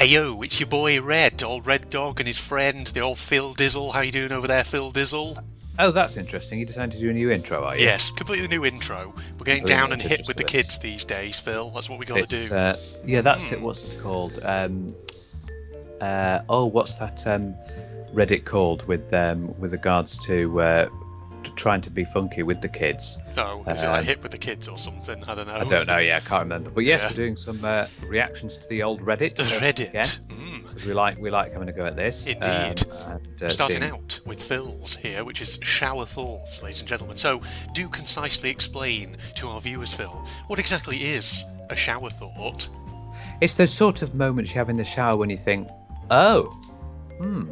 Ayo, it's your boy Red, old Red-Dawg and his friend, the old Phil-Dizzle. How you doing over there, Phil-Dizzle? Oh, that's interesting. You decided to do a new intro, are you? Yes, completely new intro. We're getting down and hip with the kids these days, Phil. That's what we got to do. Yeah, that's it. What's it called? What's that Reddit called with regards to trying to be funky with the kids? Oh, is it like hip with the kids or something? I don't know. I don't know. Yeah, I can't remember. But yes, we're doing some reactions to the old Reddit. The Reddit. Because we like having a go at this. Indeed. Starting out with Phil's here, which is shower thoughts, ladies and gentlemen. So, do concisely explain to our viewers, Phil, what exactly is a shower thought? It's those sort of moments you have in the shower when you think, oh.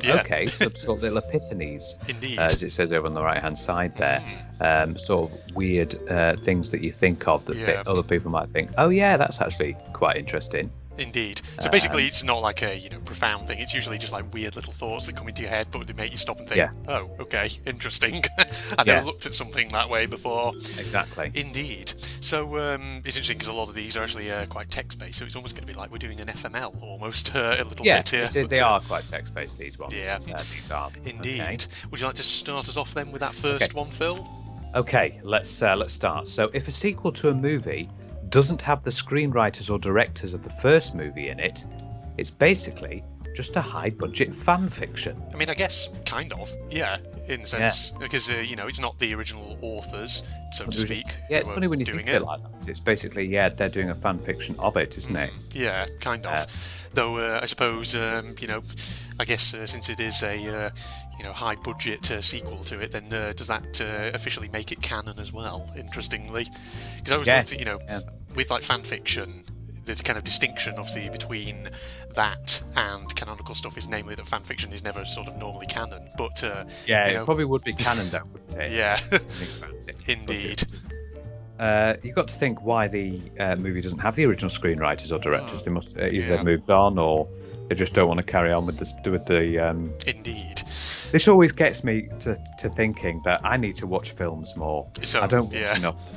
Okay, some sort of little epiphanies, Indeed. As it says over on the right-hand side there. Sort of weird things that you think of that other people might think, oh yeah, that's actually quite interesting. Indeed. So basically, it's not like a profound thing. It's usually just like weird little thoughts that come into your head, but they make you stop and think, oh, okay, interesting. I never looked at something that way before. Exactly. Indeed. So it's interesting because a lot of these are actually quite text-based, so it's almost going to be like we're doing an FML almost a little bit here. Yeah, they are quite text-based, these ones. Yeah. These are. Indeed. Okay. Would you like to start us off then with that first one, Phil? Okay, let's start. So if a sequel to a movie doesn't have the screenwriters or directors of the first movie in it, it's basically just a high-budget fan fiction. I mean, I guess kind of, yeah, in a sense, because it's not the original authors, so to speak. Yeah, it's funny when you think of it like that. It's basically, they're doing a fan fiction of it, isn't it? Yeah, kind of. Though I suppose, I guess since it is a high-budget sequel to it, then does that officially make it canon as well? Interestingly, because I always thought, with like fan fiction, the kind of distinction obviously between that and canonical stuff is namely that fan fiction is never sort of normally canon. But it probably would be canon though, wouldn't it? Yeah, indeed. You've got to think why the movie doesn't have the original screenwriters or directors. They must either they've moved on or they just don't want to carry on with the. Indeed. This always gets me to thinking that I need to watch films more. So, I don't watch enough.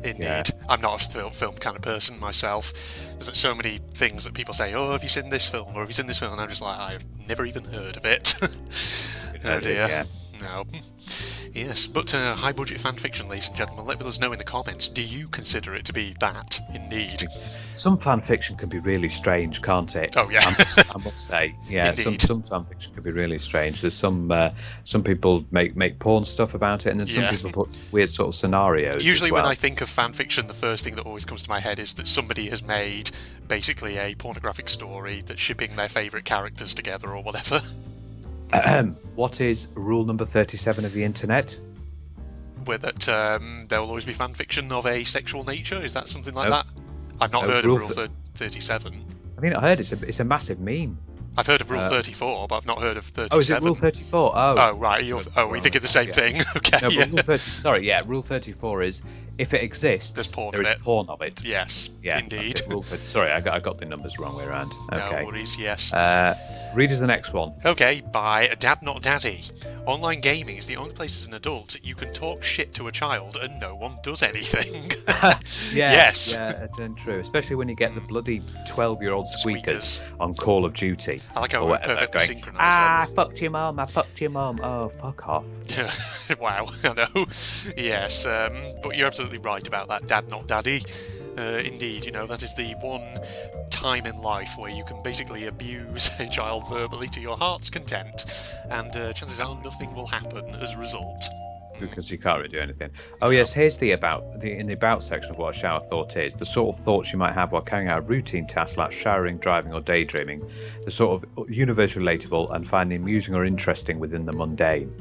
Indeed. Yeah. I'm not a film kind of person myself. There's so many things that people say, oh, have you seen this film? Or have you seen this film? And I'm just like, I've never even heard of it. Oh dear. No. Yes, but high-budget fan fiction, ladies and gentlemen, let us know in the comments, do you consider it to be that, indeed? Some fan fiction can be really strange, can't it? Oh, yeah. I must say. Yeah, some fan fiction can be really strange. There's some people make porn stuff about it, and then some people put weird sort of scenarios. Usually when I think of fan fiction, the first thing that always comes to my head is that somebody has made basically a pornographic story that's shipping their favourite characters together or whatever. What is rule number 37 of the internet? Where that there will always be fan fiction of a sexual nature? Is that something like that? I've not heard of rule 37. I mean, I heard it's a massive meme. I've heard of rule 34, but I've not heard of 37. Oh, is it rule 34? Oh, right. We think of the same thing. Okay. No, but rule 34 is if it exists, there is porn of it. Yes, indeed. Sorry, I got the numbers wrong way around. Okay. No worries, yes. Read us the next one. Okay, by Dad Not Daddy. Online gaming is the only place as an adult you can talk shit to a child and no one does anything. Yes. Yeah, true. Especially when you get the bloody 12-year-old squeakers on Call of Duty. I like how we're perfectly synchronised. I fucked your mum. Oh, fuck off. Wow, I know. Yes, but you're absolutely right about that, Dad Not Daddy. Indeed, that is the one time in life where you can basically abuse a child verbally to your heart's content, and chances are nothing will happen as a result. Because you can't really do anything. Oh yes, here's in the about section of what a shower thought is. The sort of thoughts you might have while carrying out a routine task like showering, driving or daydreaming. The sort of universally relatable and finding amusing or interesting within the mundane.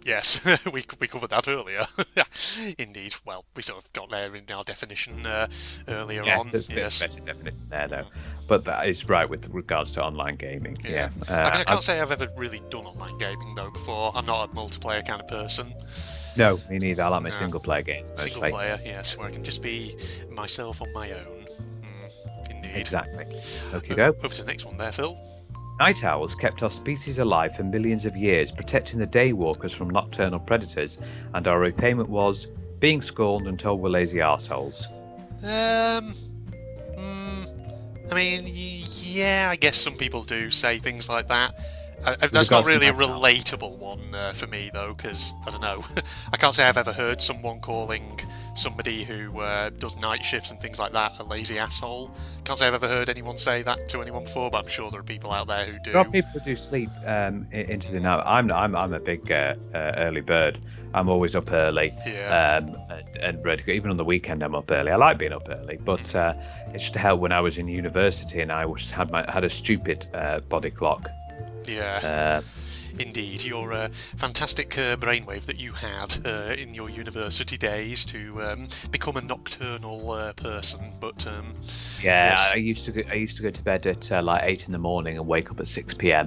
Yes, we covered that earlier. Indeed. Well, we sort of got there in our definition earlier on. There's a better definition there, though. But that is right with regards to online gaming. Yeah. I can't say I've ever really done online gaming, though, before. I'm not a multiplayer kind of person. No, me neither. I like my single-player games, mostly. Single-player, yes, where I can just be myself on my own. Indeed. Exactly. Okay, go. Over to the next one there, Phil. Night owls kept our species alive for millions of years, protecting the daywalkers from nocturnal predators, and our repayment was being scorned and told we're lazy arseholes. I mean, Yeah, I guess some people do say things like that. That's not regards to really a lifestyle. relatable one for me, though, because, I don't know, I can't say I've ever heard someone calling somebody who does night shifts and things like that a lazy asshole. Can't say I've ever heard anyone say that to anyone before, but I'm sure there are people out there who do. There are people who do sleep into the night. I'm a big early bird. I'm always up early. Yeah. And ready to go. Even on the weekend, I'm up early. I like being up early, but it just helped when I was in university and I had a stupid body clock. Yeah. Indeed, your fantastic brainwave that you had in your university days to become a nocturnal person, but yes. I used to go to bed at like 8 in the morning and wake up at 6 p.m.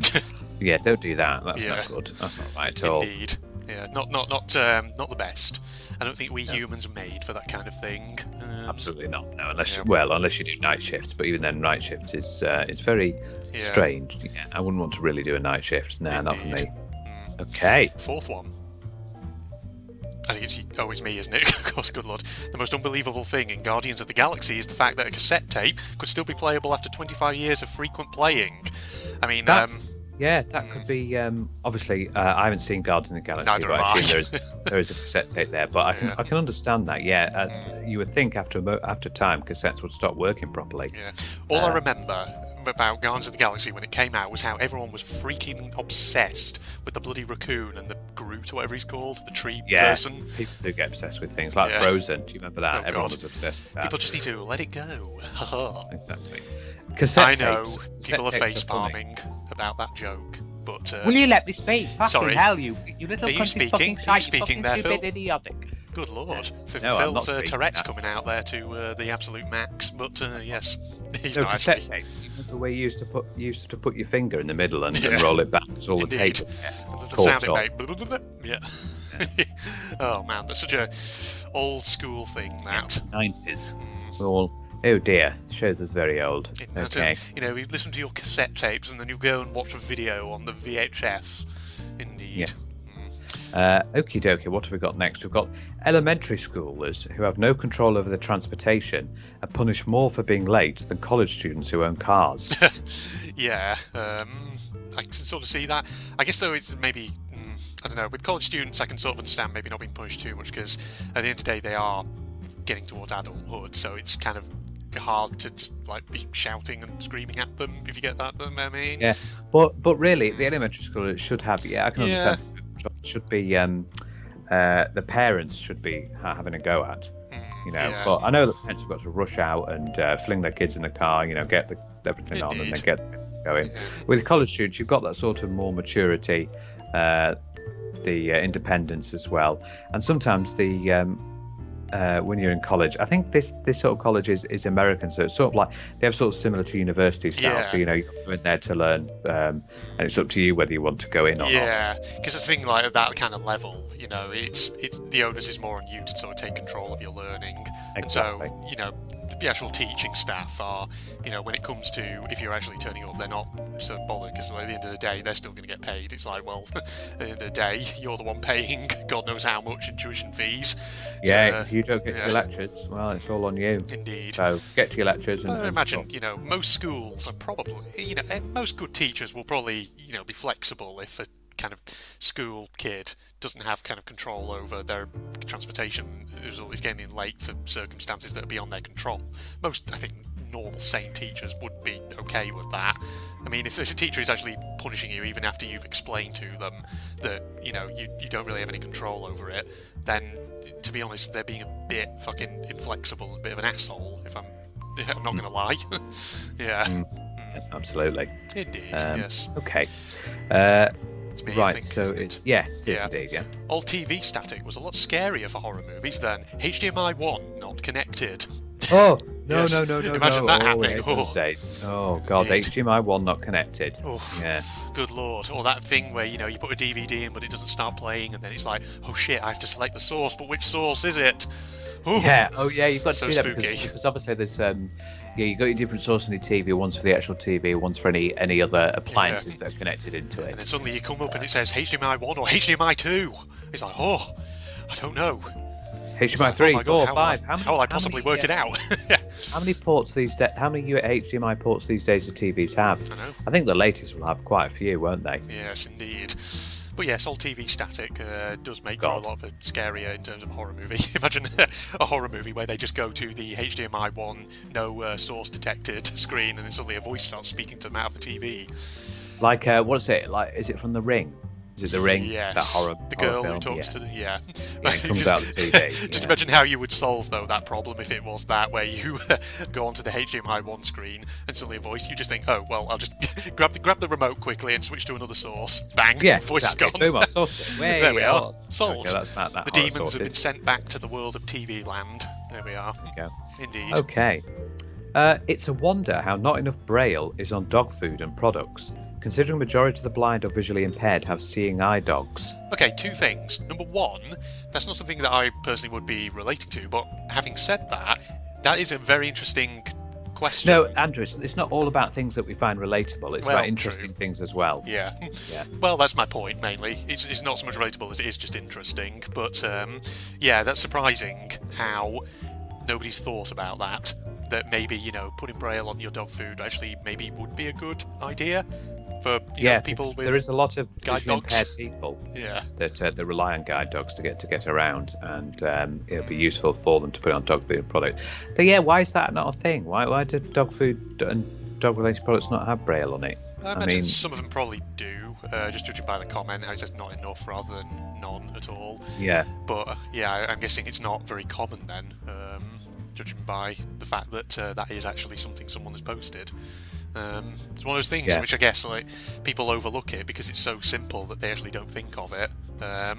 Yeah, don't do that. That's not good. That's not right at all. Indeed, yeah, not the best. I don't think we humans are made for that kind of thing. Absolutely not. No, unless you do night shifts. But even then, night shifts is it's very strange. Yeah, I wouldn't want to really do a night shift. Nah, not for me. Okay. Fourth one. I think it's me, isn't it? Of course, good lord. The most unbelievable thing in Guardians of the Galaxy is the fact that a cassette tape could still be playable after 25 years of frequent playing. I mean, yeah, that could be. Obviously, I haven't seen Guardians of the Galaxy, Neither but have I assume there is a cassette tape there. But I can understand that. Yeah, you would think after time cassettes would stop working properly. Yeah. All I remember about Guardians of the Galaxy when it came out was how everyone was freaking obsessed with the bloody raccoon and the Groot, or whatever he's called, the tree person. People do get obsessed with things like Frozen. Do you remember that? Oh, Everyone God. was obsessed with that. People just need to let it go. Exactly. I Cassette know tapes. people are Cassette tapes face funny. palming about that joke, but Will you let me speak? Fucking sorry. hell, you little Are you country speaking? fucking Are you shite, speaking you there, fucking Phil? stupid idiotic. good lord, No, I'm not Phil's speaking Tourette's that. coming out there to the absolute max. But yes, he's No, not cassette actually. tapes. Do you remember where you used to put your finger in the middle and roll it back? It's all the Indeed. tape. The sound it made. Yeah. Oh man, that's such a old school thing. That 90s. All. Oh dear, shows us very old. Okay. You listen to your cassette tapes and then you go and watch a video on the VHS. Indeed. Yes. Okie dokie, what have we got next? We've got elementary schoolers who have no control over their transportation are punished more for being late than college students who own cars. Yeah, I can sort of see that. I guess though it's maybe, I don't know, with college students I can sort of understand maybe not being punished too much because at the end of the day they are getting towards adulthood, so it's kind of hard to just like be shouting and screaming at them, if you get that. I mean, Yeah, but really, the elementary school should have. Yeah, I can understand. Should be the parents should be having a go at. But I know that parents have got to rush out and fling their kids in the car. Get everything on and then get going. Yeah. With college students, you've got that sort of more maturity, the independence as well, and sometimes when you're in college, I think this sort of college is American, so it's sort of like they have sort of similar to university style. Yeah. So you go in there to learn, and it's up to you whether you want to go in or not. Yeah, because the thing like at that kind of level, it's the onus is more on you to sort of take control of your learning, Exactly. and so the actual teaching staff are, when it comes to if you're actually turning up, they're not so bothered because at the end of the day they're still going to get paid. It's like, well, at the end of the day you're the one paying God knows how much in tuition fees. Yeah, So, if you don't get to your lectures, well, it's all on you. Indeed. So get to your lectures and. I imagine, most schools are probably, and most good teachers will probably, be flexible if a kind of school kid doesn't have kind of control over their transportation as well as getting in late for circumstances that are beyond their control. Most, I think, normal sane teachers would be okay with that. I mean, if a teacher is actually punishing you even after you've explained to them that, you don't really have any control over it, then, to be honest, they're being a bit fucking inflexible and a bit of an asshole, if I'm not going to lie. Yeah. Absolutely. Indeed, yes. Okay. It's me, I Right, think, so isn't it, it? yeah, it is Yeah. indeed, yeah. Old TV static was a lot scarier for horror movies than HDMI 1 not connected. Oh, no, Yes. no. Imagine that happening. Those days. Oh, God, Indeed. HDMI 1 not connected. Oh, Yeah. good lord. Or that thing where, you put a DVD in but it doesn't start playing and then it's like, oh shit, I have to select the source, but which source is it? Ooh. Yeah, oh yeah, you've got to So do that spooky. because obviously there's you've got your different sources on your TV. One's for the actual TV, one's for any other appliances that are connected into And then it. suddenly you come up and it says HDMI 1 or HDMI 2. It's like, I don't know. HDMI Like, 3, oh my God, 4, 5. how will I possibly work it out? How many ports these days? How many HDMI ports these days do TVs have? I know. I think the latest will have quite a few, won't they? Yes, indeed. But yes, all TV static does make for a lot of a scarier in terms of a horror movie. Imagine a horror movie where they just go to the HDMI one, no source detected screen, and then suddenly a voice starts speaking to them out of the TV. Like, what is it? Like, is it from The Ring? Is it The Ring? Yes. That horror. The girl horror who film? talks to the Yeah, it comes out of the TV. Just imagine how you would solve though that problem if it was that where you go onto the HDMI one screen and suddenly a voice. You just think, oh well, I'll just grab the remote quickly and switch to another source. Bang, Yeah, voice exactly. is gone. Boom, I sorted it. There we are, solved. Okay, that's that the demons have been sent back to the world of TV land. There we are. Yeah. Indeed. Okay. It's a wonder how not enough braille is on dog food and products, considering majority of the blind or visually impaired have seeing eye dogs. Okay, two things. Number one, that's not something that I personally would be relating to, but having said that, that is a very interesting question. No, Andrew, it's not all about things that we find relatable. It's Well, about interesting things as well. Yeah. Yeah. Well, that's my point, mainly. It's not so much relatable as it is just interesting. But, yeah, that's surprising how nobody's thought about that. That maybe, putting braille on your dog food actually maybe would be a good idea for people with there is a lot of guide visually dogs. impaired people Yeah. that rely on guide dogs to get around, and it'll be useful for them to put on dog food and product. But yeah, why is that not a thing? Why do dog food and dog related products not have braille on it? I imagine some of them probably do, just judging by the comment, how it says not enough rather than none at all. Yeah. But yeah, I'm guessing it's not very common then, judging by the fact that that is actually something someone has posted. It's one of those things which I guess people overlook it because it's so simple that they actually don't think of it.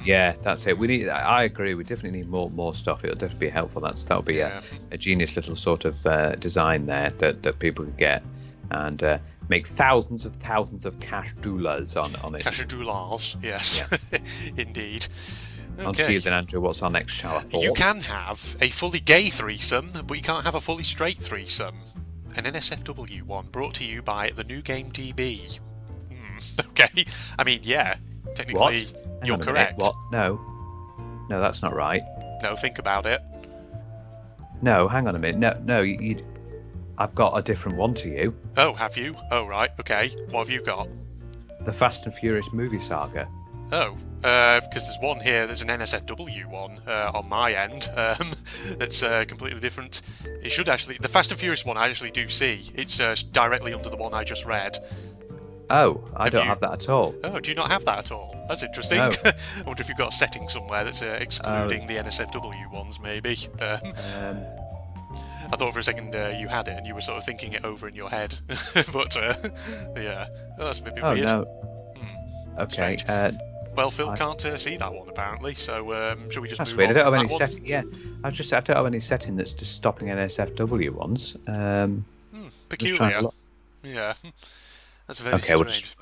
Yeah, that's it. I agree. We definitely need more stuff. It'll definitely be helpful. That'll be a genius little sort of design there that people could get and make thousands of cash doulas on it. Cash dollars, yes, indeed. On to you then, Andrew. What's our next shower thought? You can have a fully gay threesome, but you can't have a fully straight threesome. An NSFW one brought to you by the New Game DB. Okay, I mean, yeah, technically you're correct. What? No, that's not right. No, think about it. No, hang on a minute. No, I've got a different one to you. Oh, have you? Oh, right, okay. What have you got? The Fast and Furious movie saga. Oh, because there's one here, there's an NSFW one on my end that's completely different. It should actually, the Fast and Furious one I actually do see. It's directly under the one I just read. Oh, I don't have that at all. Oh, do you not have that at all? That's interesting. No. I wonder if you've got a setting somewhere that's excluding the NSFW ones, maybe. I thought for a second you had it and you were sort of thinking it over in your head. But, yeah, that's a bit weird. No. Okay. Well, Phil can't see that one apparently, so shall we just That's move weird. on I don't from have that any one? setting. Yeah, I don't have any setting that's just stopping NSFW ones. Peculiar. Yeah. That's very strange.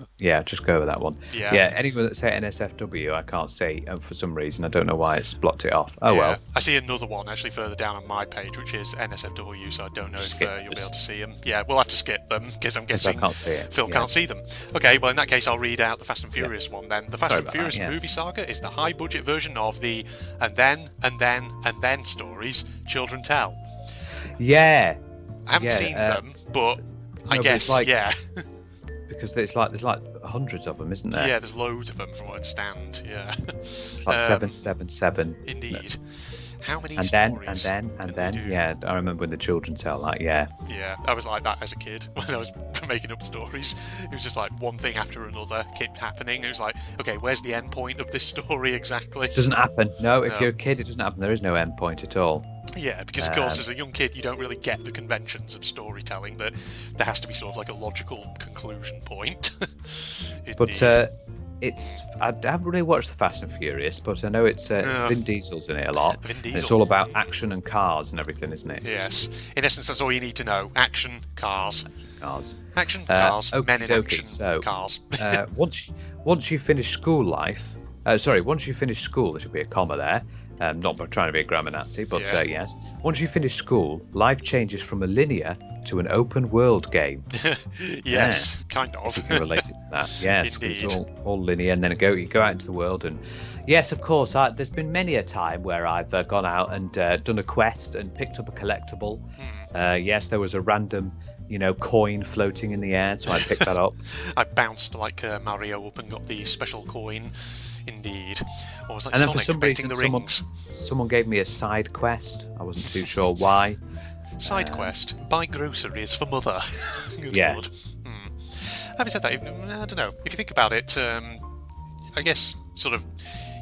Just go with that one. Yeah. Anyone that say NSFW, I can't see, and for some reason I don't know why it's blocked it off. Oh well. I see another one actually further down on my page, which is NSFW, so I don't know if you'll be able to see them. Yeah, we'll have to skip them because I'm guessing I can't see it. Phil can't see them. Okay, well in that case I'll read out the Fast and Furious one then. The Fast and Furious movie saga is the high budget version of the and then stories children tell. Yeah. I haven't seen them, but I guess because there's like hundreds of them, isn't there? Yeah, there's loads of them from what I understand. Yeah. Like 777. Indeed. How many and stories? Then. Yeah, I remember when the children tell that. Yeah. Yeah, I was like that as a kid when I was making up stories. It was just like one thing after another kept happening. It was like, okay, where's the end point of this story exactly? It doesn't happen. No, if you're a kid, it doesn't happen. There is no end point at all. Yeah, because of course, as a young kid, you don't really get the conventions of storytelling. That there has to be sort of like a logical conclusion point. But I haven't really watched the Fast and Furious, but I know it's Vin Diesel's in it a lot. Vin Diesel. It's all about action and cars and everything, isn't it? Yes. In essence, that's all you need to know. Action, cars. Action, cars, men in action, cars. Once you finish school life, once you finish school, there should be a comma there. Not trying to be a grammar Nazi, but Yeah. yes. Once you finish school, life changes from a linear to an open world game. Yes, kind of. Related to that, yes. Indeed. It's all linear, and then you go out into the world, and yes, of course. There's been many a time where I've gone out and done a quest and picked up a collectible. Yes, there was a random, coin floating in the air, so I picked that up. I bounced like Mario up and got the special coin. Indeed. Or was like And then Sonic for some painting reason, the rings. someone gave me a side quest. I wasn't too sure why. Side quest: buy groceries for mother. Good Yeah. Lord. Having said that, I don't know. If you think about it, I guess sort of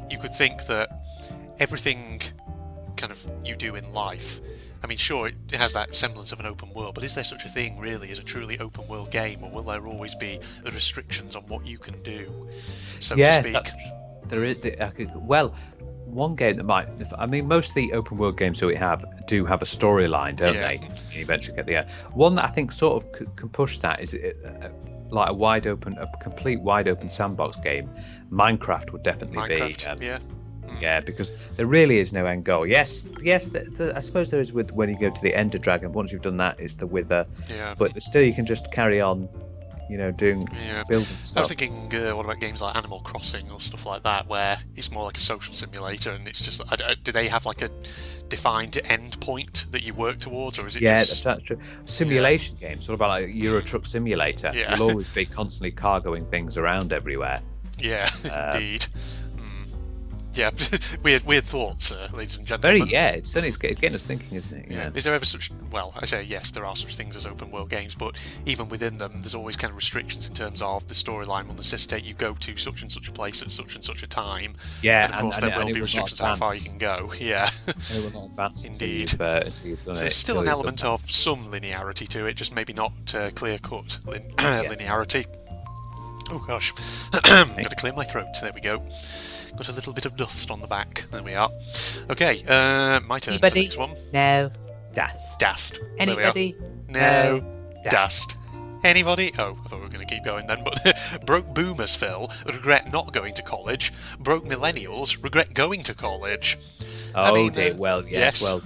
you could think that everything kind of you do in life. I mean, sure, it has that semblance of an open world, but is there such a thing really as a truly open world game, or will there always be the restrictions on what you can do, so to speak? There is. Well, one game that might. I mean, most of the open world games that we have do have a storyline, don't they? You eventually get the one that I think sort of can push that is like a complete wide open sandbox game. Minecraft would definitely be. Yeah, because there really is no end goal. Yes. I suppose there is with when you go to the Ender Dragon. Once you've done that, it's the Wither. Yeah. But still, you can just carry on, building stuff. I was thinking, what about games like Animal Crossing or stuff like that, where it's more like a social simulator, and it's just, do they have like a defined end point that you work towards, or is it just... that's true. Simulation games, sort of like Euro Truck Simulator. Yeah. You'll always be constantly cargoing things around everywhere. Yeah, indeed. Yeah, weird thoughts, ladies and gentlemen. It's getting us thinking, isn't it? Yeah. Is there ever such... Well, I say yes, there are such things as open world games, but even within them, there's always kind of restrictions in terms of the storyline will necessitate you go to such and such a place at such and such a time. Yeah, and of course there will be restrictions how far you can go. Yeah. It will not advance. Indeed. Until you've done So there's still an element of some linearity to it, just maybe not clear-cut linearity. Oh gosh, I've got to clear my throat. There we go. Got a little bit of dust on the back. There we are. Okay, my turn for the next one. No. Dust. Dust. Anybody? No. Dust. Anybody? Oh, I thought we were going to keep going then, but broke boomers, Phil, regret not going to college. Broke millennials, regret going to college. Dear. Well, yes. Well,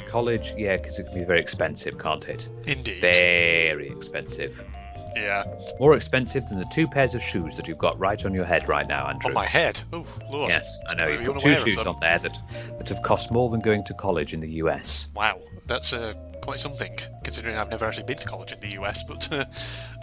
college, because it can be very expensive, can't it? Indeed. Very expensive. Yeah. More expensive than the 2 pairs of shoes that you've got right on your head right now, Andrew. On my head? Oh, Lord. Yes, I know. You've got 2 shoes on there that have cost more than going to college in the US. Wow, that's quite something, considering I've never actually been to college in the US, but,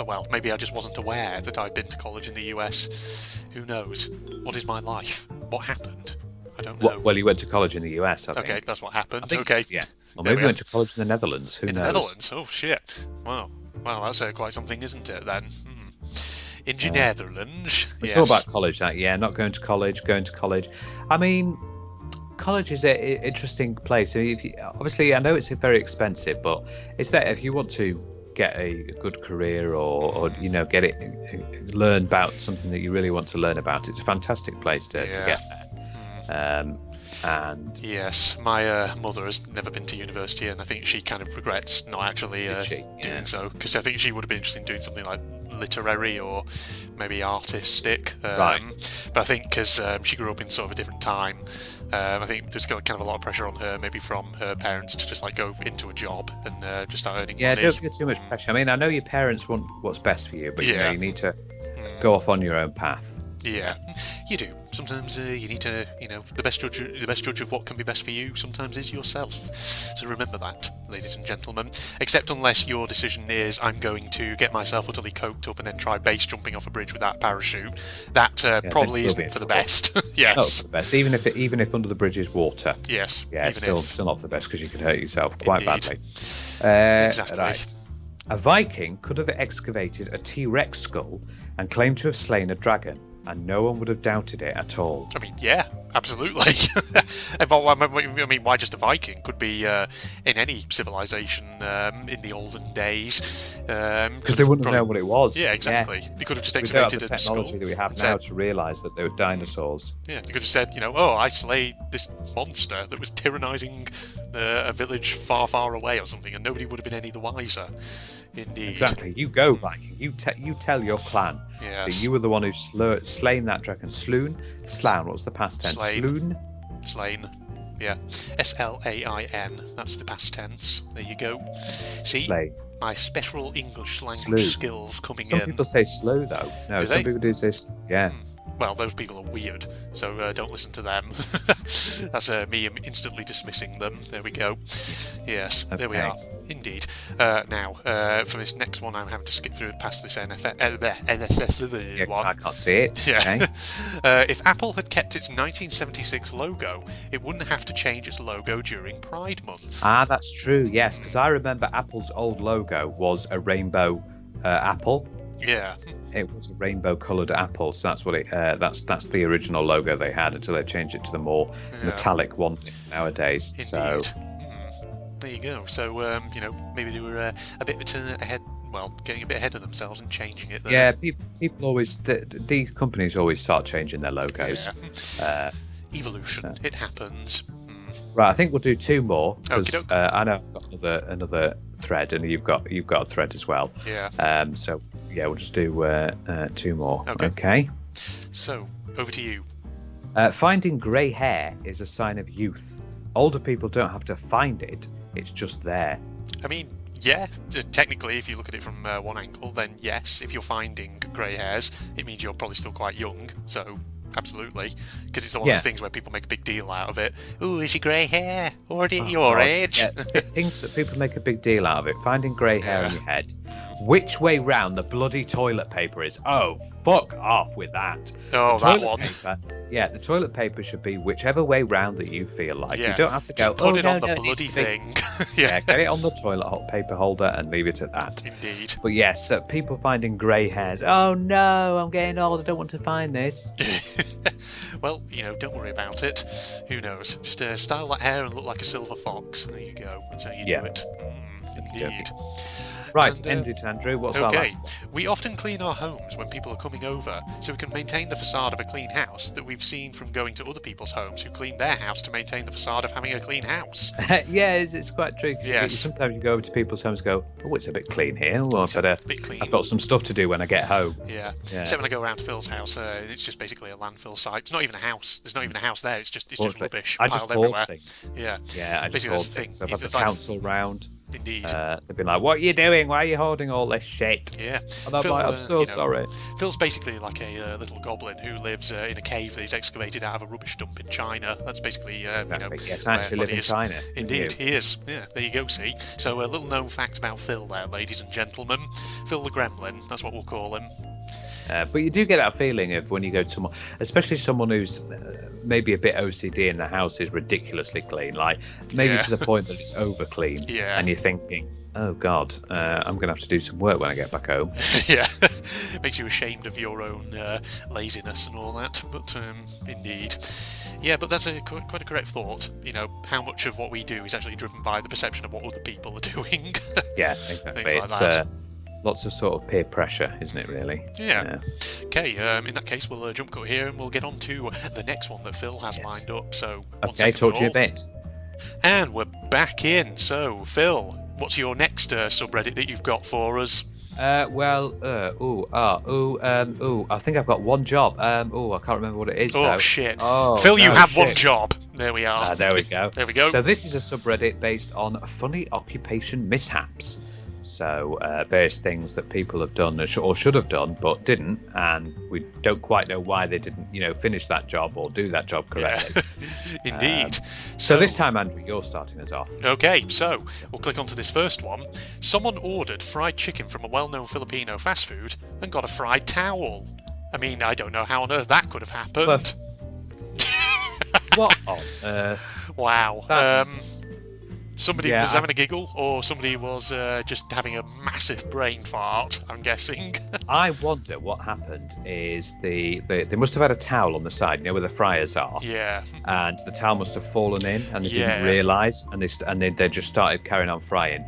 well, maybe I just wasn't aware that I'd been to college in the US. Who knows? What is my life? What happened? I don't know. Well, you went to college in the US, I think. Okay, that's what happened. Okay. Yeah. Or maybe you went to college in the Netherlands. Who knows? In the Netherlands? Oh, shit. Wow. Well, that's quite something, isn't it, then? In the Netherlands. It's all about college, that, not going to college, going to college. I mean, college is an interesting place. I mean, obviously, I know it's very expensive, but it's that if you want to get a good career or get it, learn about something that you really want to learn about, it's a fantastic place to get there. And yes, my mother has never been to university, and I think she kind of regrets not actually doing so, because I think she would have been interested in doing something like literary or maybe artistic. Right. But I think because she grew up in sort of a different time, I think there's kind of a lot of pressure on her, maybe from her parents, to just like go into a job and just start earning money. Yeah, don't get too much pressure. I mean, I know your parents want what's best for you, but you need to go off on your own path. Yeah, you do. Sometimes you need to, the best judge of what can be best for you sometimes is yourself. So remember that, ladies and gentlemen. Except unless your decision is, I'm going to get myself utterly coked up and then try base jumping off a bridge without a parachute. That probably isn't for the best. Yes. Not for the best. Even if under the bridge is water. Yes. Yeah, it's still not for the best, because you could hurt yourself quite badly. Exactly. Right. A Viking could have excavated a T-Rex skull and claimed to have slain a dragon, and no one would have doubted it at all. I mean, yeah, absolutely. I mean, why just a Viking? Could be in any civilization in the olden days. Because they wouldn't know what it was. Yeah, exactly. Yeah. They could have just We don't have excavated the a skull. technology that we have now to realise that they were dinosaurs. Yeah, they could have said, I slayed this monster that was tyrannising a village far, far away or something, and nobody would have been any the wiser. Indeed. Exactly. You go, Viking. You tell your clan that you were the one who slain that dragon. Sloon? Slan. What's the past tense? Slain. Sloon? Slain. Yeah. S-L-A-I-N. That's the past tense. There you go. See? Slay. My special English language Slew. skills coming Some in. people say slow, though. No, Do some they? people do say... Yeah. Well, those people are weird, so don't listen to them. That's me instantly dismissing them. There we go. Yes, there we Okay. are. Indeed. Now, for this next one, I'm having to skip through past this NSS Yeah, 'cause one. I can't see it. Yeah. Okay. If Apple had kept its 1976 logo, it wouldn't have to change its logo during Pride Month. Ah, that's true, yes, because I remember Apple's old logo was a rainbow apple. Yeah. It was a rainbow-coloured apple, so that's what it. That's the original logo they had until they changed it to the more metallic one nowadays. Indeed. So There you go. So maybe they were a bit ahead. Well, getting a bit ahead of themselves and changing it. There. yeah, people always the companies always start changing their logos. Yeah. Evolution. It happens. Right, I think we'll do two more because Okey-doke. I know I've got another thread, and you've got a thread as well. Yeah. So yeah, we'll just do two more. Okay. Okay. So over to you. Finding grey hair is a sign of youth. Older people don't have to find it; it's just there. I mean, yeah, technically, if you look at it from one angle, then yes, if you're finding grey hairs, it means you're probably still quite young, so absolutely. Because it's one of those things where people make a big deal out of it. Ooh, is your grey hair? Already at your age? Yeah, things that people make a big deal out of it. Finding grey hair on your head. Which way round the bloody toilet paper is? Oh, fuck off with that. Oh, The that toilet one. Paper, yeah, the toilet paper should be whichever way round that you feel like. Yeah. You don't have to go, Just put it on the no, it needs bloody to be-" thing. Yeah, get it on the toilet paper holder and leave it at that. Indeed. But yes, people finding grey hairs. Oh no, I'm getting old. I don't want to find this. Well, don't worry about it. Who knows? Just style that hair and look like a silver fox. There you go. That's how you do it. Indeed. Right, And, end it, Andrew. What's our Okay, last one? we often clean our homes when people are coming over, so we can maintain the facade of a clean house that we've seen from going to other people's homes who clean their house to maintain the facade of having a clean house. Yeah, it's quite true. 'Cause Yes. sometimes you go over to people's homes and go, oh, it's a bit clean here. Well, It's a bit clean. I've got some stuff to do when I get home. Yeah. Yeah. Except when I go around to Phil's house, it's just basically a landfill site. It's not even a house. There's not even a house there. It's just rubbish I just piled everywhere. hoard things. Yeah. Yeah, I just Basically, hoard that's the thing. things. I've had the It's like- council round. Indeed. They've been like, what are you doing? Why are you hoarding all this shit? Yeah. And I'm Phil, like, I'm so sorry. Phil's basically like a little goblin who lives in a cave that he's excavated out of a rubbish dump in China. That's basically, Exactly. Yes, I actually what live he in is. China. Indeed, You. he is. Yeah, there you go, see. So a little known fact about Phil there, ladies and gentlemen. Phil the Gremlin, that's what we'll call him. But you do get that feeling of when you go to someone, especially someone who's maybe a bit OCD and the house is ridiculously clean, like maybe to the point that it's over clean. Yeah. And you're thinking, oh God, I'm going to have to do some work when I get back home. Yeah, makes you ashamed of your own laziness and all that, but indeed. Yeah, but that's quite a correct thought. How much of what we do is actually driven by the perception of what other people are doing. Yeah, exactly. Things like It's that. lots of sort of peer pressure, isn't it, really? Yeah. Okay, in that case, we'll jump cut here and we'll get on to the next one that Phil has lined up. So, one Okay, second, talk to you a all. bit. And we're back in. So, Phil, what's your next subreddit that you've got for us? I think I've got one job. I can't remember what it is. Oh, though. shit. Oh, Phil, you no, have shit. one job. There we are. There we go. There we go. So this is a subreddit based on funny occupation mishaps. So various things that people have done or should have done but didn't, and we don't quite know why they didn't, finish that job or do that job correctly. Indeed. So this time, Andrew, you're starting us off. Okay, so we'll click onto this first one. Someone ordered fried chicken from a well-known Filipino fast food and got a fried towel. I mean, I don't know how on earth that could have happened. What on earth? Wow. That is- Somebody Yeah, was having a giggle, or somebody was just having a massive brain fart, I'm guessing. I wonder what happened is they must have had a towel on the side, where the fryers are. Yeah. And the towel must have fallen in, and they Yeah. didn't realise, and they just started carrying on frying,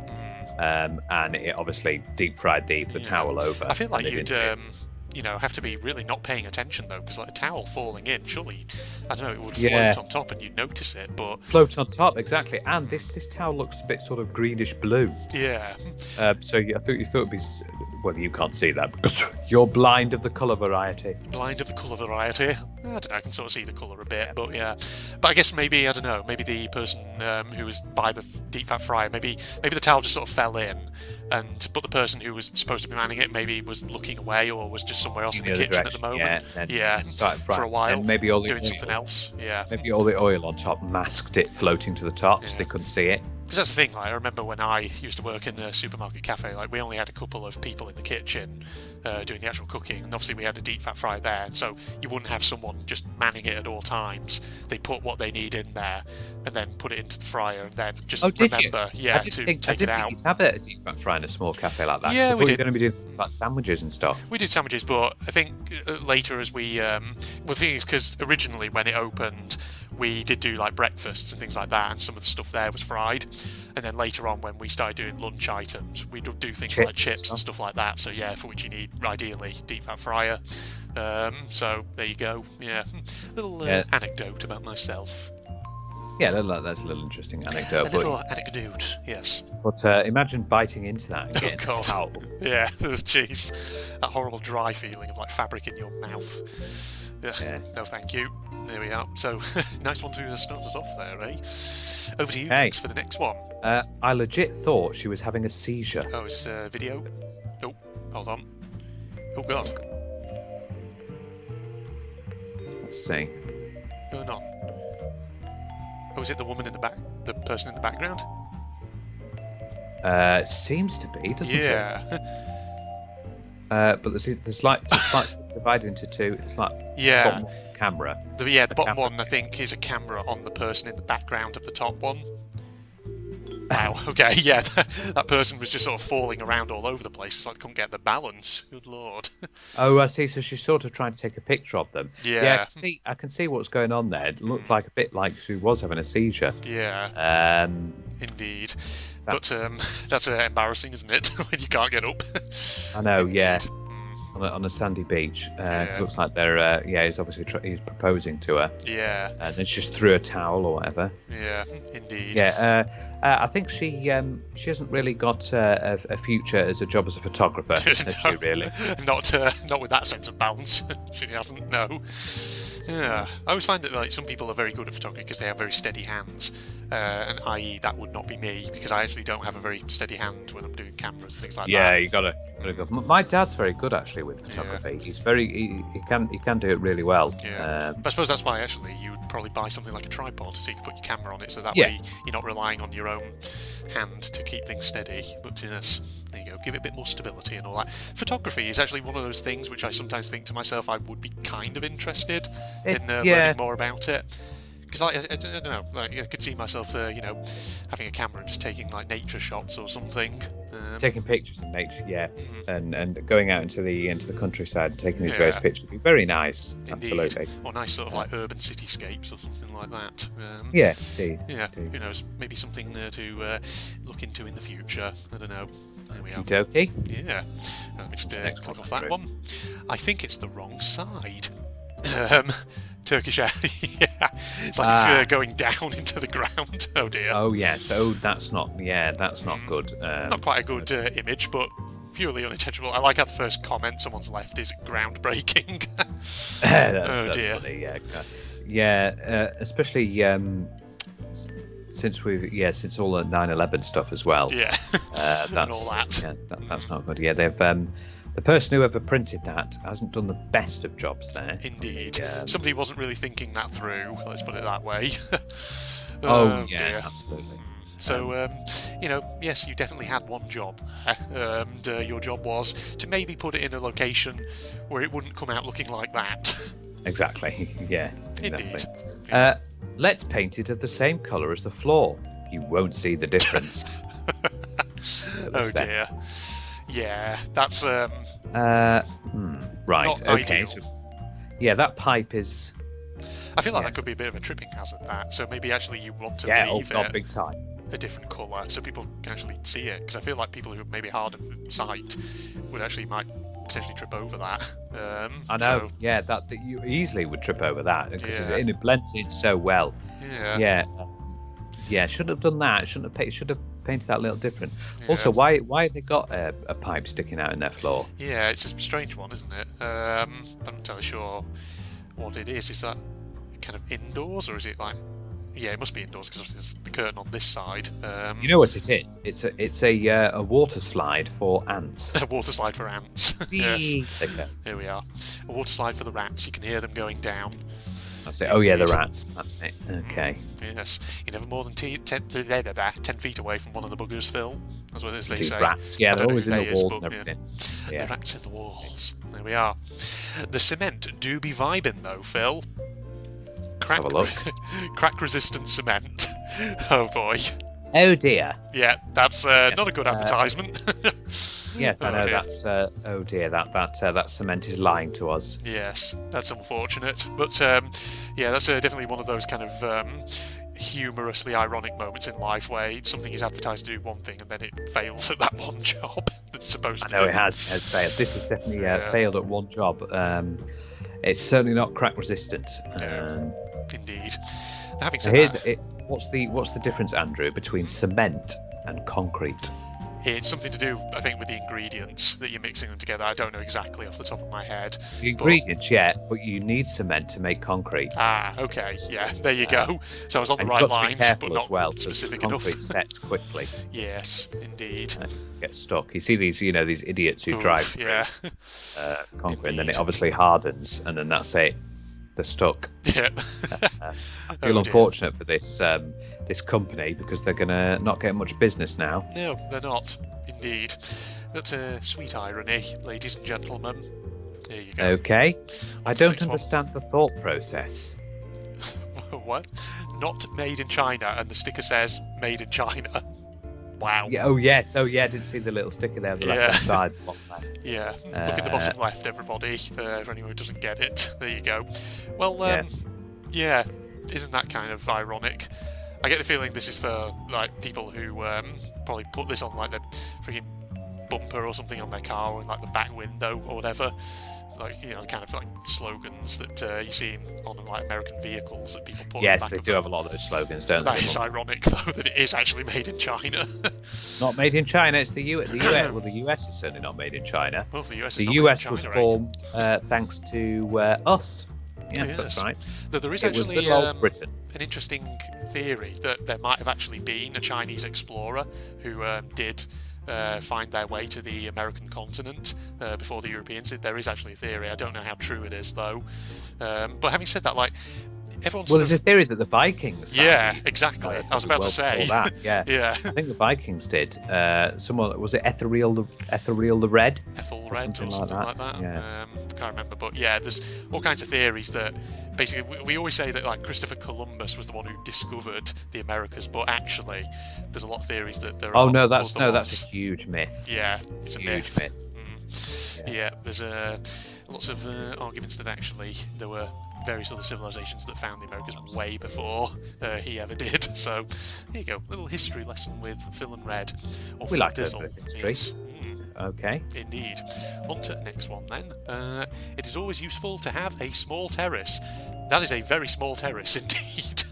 and it obviously deep fried the towel over. I feel like and they you'd, didn't see it. have to be really not paying attention, though, because like a towel falling in, surely, I don't know, it would Yeah. float on top and you'd notice it, but Float on top, exactly. And this towel looks a bit sort of greenish blue. yeah. So I thought it'd be Well, you can't see that because you're blind of the colour variety. Blind of the colour variety. I don't know, I can sort of see the colour a bit, but yeah. But I guess maybe, I don't know, maybe the person who was by the deep fat fryer, maybe the towel just sort of fell in, but the person who was supposed to be manning it maybe was looking away or was just somewhere else in the kitchen at the moment. Yeah, started frying. For a while, and maybe all the doing something else. Yeah. Maybe all the oil on top masked it floating to the top, so they couldn't see it. Because that's the thing, like, I remember when I used to work in a supermarket cafe, like, we only had a couple of people in the kitchen doing the actual cooking, and obviously we had a deep fat fryer there, and so you wouldn't have someone just manning it at all times. They put what they need in there, and then put it into the fryer, and then just remember, to take it out. You'd have a deep fat fryer in a small cafe like that. Yeah, we did. We're going to be doing like sandwiches and stuff. We did sandwiches, but I think later as we... well, the thing is, because originally when it opened, we did do like breakfasts and things like that, and some of the stuff there was fried. And then later on, when we started doing lunch items, we would do things like chips and stuff like that. So yeah, for which you need ideally deep fat fryer. So there you go. Yeah, little anecdote about myself. Yeah, that's a little interesting anecdote. A little anecdote, yes. But imagine biting into that and getting a towel. Yeah, jeez, that horrible dry feeling of like fabric in your mouth. Yeah. No, thank you. There we are. So, nice one to start us off there, eh? Over to you, Max, for the next one. I legit thought she was having a seizure. Oh, it's video. Oh, hold on. Oh, God. Let's see. Going on. Oh, is it the woman in the back? The person in the background? Seems to be, doesn't it? Yeah. But there's like divided into two. It's like bottom one's a camera. The bottom one I think is a camera on the person in the background of the top one. Wow. Okay. Yeah, that person was just sort of falling around all over the place. It's like they couldn't get the balance. Good lord. Oh, I see. So she's sort of trying to take a picture of them. Yeah. I can see what's going on there. It looked like a bit like she was having a seizure. Yeah. Indeed. But that's embarrassing, isn't it? When you can't get up. I know. Indeed. Yeah. On a sandy beach. It looks like they're. He's obviously he's proposing to her. Yeah. And then she just threw a towel or whatever. Yeah. Indeed. Yeah. I think she hasn't really got a future as a job as a photographer. Has she really? Not with that sense of balance. She hasn't. No. Yeah, I always find that like some people are very good at photography because they have very steady hands, and i.e. that would not be me because I actually don't have a very steady hand when I'm doing cameras and things like that. Yeah, you gotta go. My dad's very good actually with photography. Yeah. He's he can do it really well. Yeah, but I suppose that's why actually you would probably buy something like a tripod so you can put your camera on it, so that way you're not relying on your own hand to keep things steady. But yes, there you go. Give it a bit more stability and all that. Photography is actually one of those things which I sometimes think to myself I would be kind of interested in learning more about it. Because I don't know, like I could see myself, having a camera and just taking like nature shots or something. Taking pictures of nature, and going out into the countryside, and taking these various pictures would be very nice. Indeed. Absolutely. Or nice sort of like urban cityscapes or something like that. Indeed. Yeah. Who knows? Maybe something to look into in the future. I don't know. There we are. Okey-dokey. Yeah. Let me just click off that one. I think it's the wrong side. Turkish air. Yeah, it's like it's going down into the ground. Oh dear. Oh yes. Oh, that's not good. Not quite a good image, but purely unintentional. I like how the first comment someone's left is groundbreaking. Oh dear. Funny, especially since all the 9/11 stuff as well. Yeah. That's and all that. Yeah, that's not good. Yeah, they've. The person who ever printed that hasn't done the best of jobs there. Indeed. Somebody wasn't really thinking that through, let's put it that way. Dear. Absolutely. So, yes, you definitely had one job there, and your job was to maybe put it in a location where it wouldn't come out looking like that. Exactly, yeah. Indeed. Exactly. Let's paint it of the same colour as the floor. You won't see the difference. Oh dear. Yeah, that's right. Not okay. ideal. So, that pipe is. I feel like that could be a bit of a tripping hazard. That so maybe actually you want to leave it big time. A different colour so people can actually see it. Because I feel like people who are maybe hard of sight might potentially trip over that. I know. So, that you easily would trip over that because it blends in so well. Yeah. Yeah, shouldn't have done that. Should have painted that a little different. Yeah. Also, why have they got a pipe sticking out in their floor? Yeah, it's a strange one, isn't it? I'm not entirely sure what it is. Is that kind of indoors, or is it like... Yeah, it must be indoors because there's the curtain on this side. You know what it is? It's a water slide for ants. A water slide for ants. Yes. Okay. Here we are. A water slide for the rats. You can hear them going down. That's it. Oh yeah, the rats. That's it. Okay. Yes. You're never more than 10 feet away from one of the buggers, Phil. That's what it is, they These say. rats. Yeah, I they're don't know always who in they the is, walls and but, everything. yeah. Yeah. The rats in the walls. There we are. The cement do be vibing, though, Phil. Let's have a look. Crack-resistant cement. Oh, boy. Oh dear. Yeah, that's not a good advertisement. Yes, I Oh, know dear. that's. Oh dear, that cement is lying to us. Yes, that's unfortunate. But, yeah, that's definitely one of those kind of humorously ironic moments in life where something is advertised to do one thing and then it fails at that one job that it's supposed to do. No, it has failed. This has definitely failed at one job. It's certainly not crack resistant. Indeed. Having So said that, what's the difference, Andrew, between cement and concrete? it's something to do, I think, with the ingredients that you're mixing them together. I don't know exactly off the top of my head. The ingredients, but you need cement to make concrete. Ah, okay, yeah, there you go. So I was on the And right you've got to be lines, careful but not as well, specific because enough. concrete sets quickly. Yes, indeed. And get stuck. You see these idiots who drive through, Yeah. concrete, and then Indeed. it obviously hardens, and then that's it. They're stuck. Yeah. I Oh, feel dear. unfortunate for this company because they're gonna not get much business now. No, they're not. Indeed. That's a sweet irony, ladies and gentlemen. There you go. Okay, I On to the don't next one. understand the thought process. What? Not made in China, and the sticker says made in China. Wow. Yeah, oh yes, I did see the little sticker there on the Yeah. left-hand side. Bottom left. Yeah, look at the bottom left, everybody, for anyone who doesn't get it. There you go. Well, yeah, isn't that kind of ironic? I get the feeling this is for like people who probably put this on like the freaking bumper or something on their car, or in like the back window or whatever. Like, you know, kind of like slogans that you see on like American vehicles that people put. Yes, on the they back do of have a lot of those slogans, don't them. That they? is ironic, though, that it is actually made in China. Not made in China. It's the US. The US. Well, the US is certainly not made in China. Well, the US, is The not made in US China, was eh? formed thanks to us. Yes, that's Yes. right. Though there is It was actually little old Britain. an interesting theory that there might have actually been a Chinese explorer who did find their way to the American continent before the Europeans did. There is actually a theory. I don't know how true it is, though. But having said that, like, everyone's Well, there's a theory that the Vikings. Yeah, found exactly. it, I was about to say. before that. Yeah. Yeah. I think the Vikings did. Someone was it Etheriel the Red? Ethelred or something something like like that. that, yeah. Can't remember, but yeah, there's all kinds of theories that basically we always say that like Christopher Columbus was the one who discovered the Americas, but actually there's a lot of theories that there are. Oh no, that's other that's a ones. huge myth. Yeah, it's a Huge myth. myth. Yeah, there's lots of arguments that actually there were various other civilizations that found the Americas way before he ever did. So there you go, little history lesson with Phil and Red. Or We like a Phil-Dizzle. bit of history. Yes. Okay. Indeed. On to the next one then. It is always useful to have a small terrace. That is a very small terrace indeed.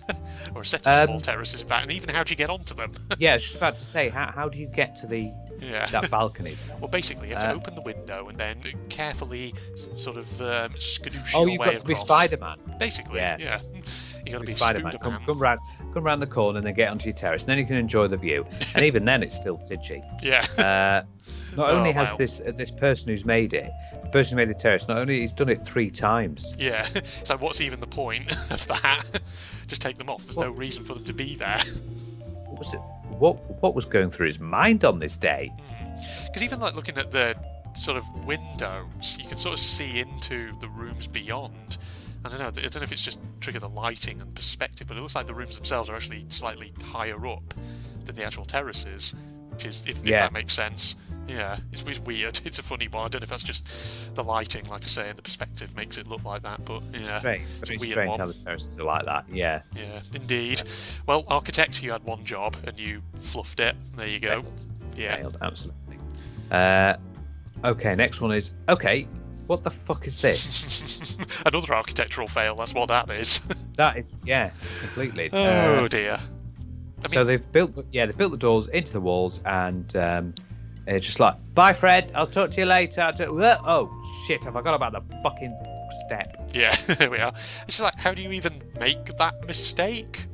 Or a set of small terraces, in fact. And even how do you get onto them? Yeah, I was just about to say, how do you get to Yeah. that balcony? Well, basically, you have to open the window and then carefully sort of skadoosh Oh, your you've way got to be across. Spider-Man. Basically, Yeah. yeah. You got to be Spider-Man. Spider-Man. Come round the corner and then get onto your terrace, and then you can enjoy the view. And even then, it's still tidgy. Yeah. Not only has wow. this person who's made it, the person who made the terrace, not only he's done it 3 times. Yeah. So what's even the point of that? Just take them off. There's no reason for them to be there. What was it? What was going through his mind on this day? Because even like looking at the sort of windows, you can sort of see into the rooms beyond. I don't know if it's just trigger the lighting and perspective, but it looks like the rooms themselves are actually slightly higher up than the actual terraces, which is, if that makes sense. Yeah, it's weird. It's a funny one. I don't know if that's just the lighting, like I say, and the perspective makes it look like that, but yeah. Strange. It's a Very weird strange one. how the terraces are like that. Yeah. Yeah, indeed. Well, architect, you had one job and you fluffed it. There you go. Failed. Yeah. Failed, absolutely. Okay, next one is, okay, what the fuck is this? Another architectural fail, that's what that is. That is, yeah, completely. Oh dear. So they've built the doors into the walls, and it's just like, bye, Fred. I'll talk to you later. Oh shit! I forgot about the fucking step. Yeah, there we are. It's just like, how do you even make that mistake?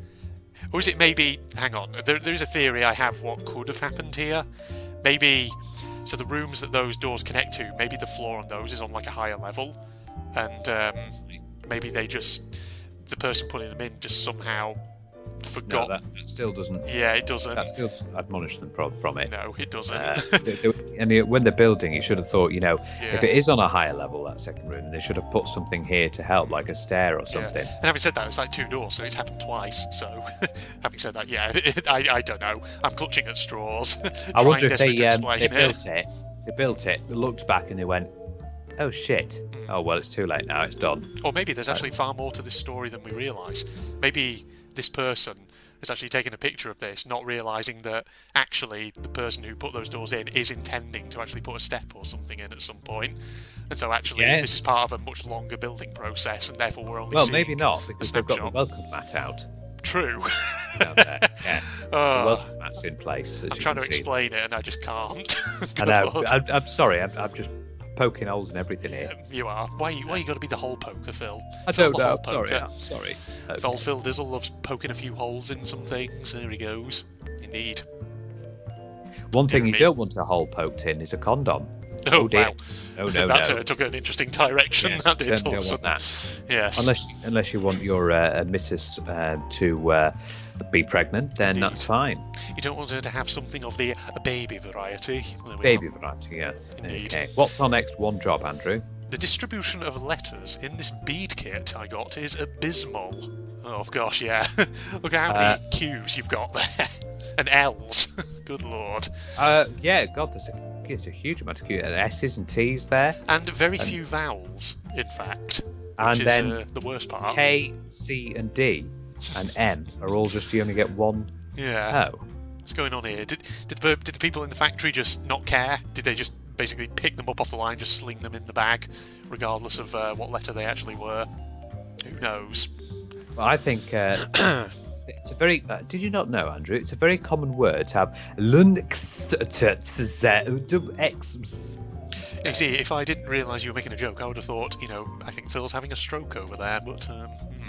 Or is it maybe... Hang on, there is a theory I have what could have happened here. Maybe... So the rooms that those doors connect to, maybe the floor on those is on like a higher level. And maybe they just... The person putting them in just somehow forgot. No, that still doesn't... Yeah, it doesn't. That still admonish them from it. No, it doesn't. When they're building, you should have thought, if it is on a higher level, that second room, they should have put something here to help, like a stair or something. Yeah. And having said that, it's like 2 doors, so it's happened twice. So, having said that, yeah, I don't know. I'm clutching at straws. I wonder if they built it, they looked back and they went, oh shit. Oh, well, it's too late now, it's done. Or maybe there's actually far more to this story than we realise. Maybe this person has actually taken a picture of this, not realising that actually the person who put those doors in is intending to actually put a step or something in at some point. And so actually this is part of a much longer building process, and therefore we're only seeing maybe not, because they've got the welcome mat out. True. Down there. Yeah. The welcome mat's in place. I'm trying to explain it and I just can't. I know. I'm sorry, I'm just poking holes in everything here. You are. Why you got to be the hole poker, Phil? I don't know. Sorry. Phil-Dizzle loves poking a few holes in some things. There he goes. Indeed. One thing you don't want a hole poked in is a condom. Oh, wow. No. That took an interesting direction. Yes, that did. Don't want that. Yes. Unless you want your missus to be pregnant, then Indeed. That's fine. You don't want her to have something of the baby variety. Baby variety, yes. Indeed. Okay. What's our next one job, Andrew? The distribution of letters in this bead kit I got is abysmal. Oh gosh, yeah. Look at how many Q's you've got there. And L's. Good lord. Yeah, God, there's a huge amount of Q and S's and T's there. And very few vowels, in fact. And which then is the worst part. K, C, and D and M are all just, you only get one. Yeah. Oh. What's going on here? Did the people in the factory just not care? Did they just basically pick them up off the line, just sling them in the bag, regardless of what letter they actually were? Who knows? Well, I think it's a very... did you not know, Andrew? It's a very common word to have... You see, if I didn't realise you were making a joke, I would have thought, I think Phil's having a stroke over there, but...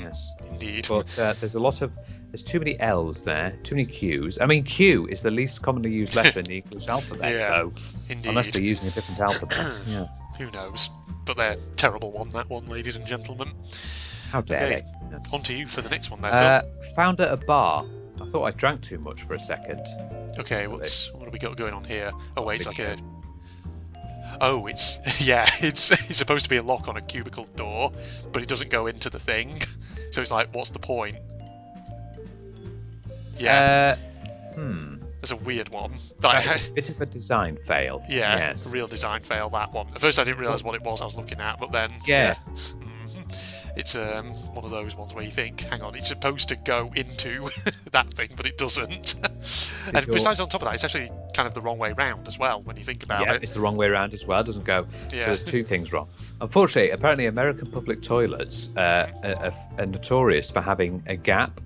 yes. Indeed. But there's too many L's there, too many Q's. I mean, Q is the least commonly used letter in the English alphabet, so... Indeed. Unless they're using a different alphabet. Yes. Who knows? But they're terrible that one, ladies and gentlemen. How dare they? Yes. On to you for the next one there, Phil. Found at a bar. I thought I drank too much for a second. Okay, what have we got going on here? Oh wait, it's like a... Oh, it's... Yeah, it's supposed to be a lock on a cubicle door, but it doesn't go into the thing. So it's like, what's the point? Yeah. That's a weird one. A bit of a design fail. Yeah, yes. A real design fail, that one. At first I didn't realise what it was I was looking at, but then... Yeah. It's one of those ones where you think, hang on, it's supposed to go into that thing, but it doesn't. And besides, on top of that, it's actually kind of the wrong way round as well, when you think about it. Yeah, it's the wrong way around as well. It doesn't go. Yeah. So there's two things wrong. Unfortunately, apparently American public toilets are notorious for having a gap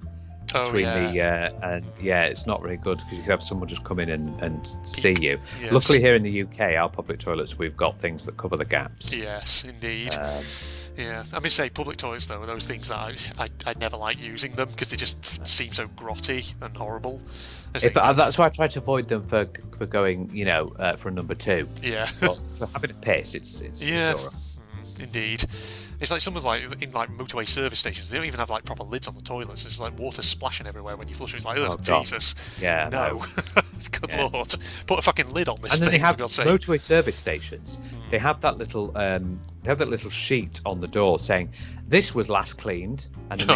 between it's not very good, because you could have someone just come in and see you. Yes. Luckily here in the UK, our public toilets, we've got things that cover the gaps. Yes, indeed. Yeah, I mean, say public toilets though are those things that I never like using them, because they just seem so grotty and horrible. That's why I try to avoid them for going, for a number 2. Yeah. But for having a piss, it's yeah. all right. Indeed. It's like some of in motorway service stations, they don't even have proper lids on the toilets. There's water splashing everywhere when you flush it. It's like, oh Jesus. Yeah. No. Good Lord. Put a fucking lid on this and then thing, they have for God's sake. Motorway service stations. They have that little sheet on the door saying this was last cleaned, and then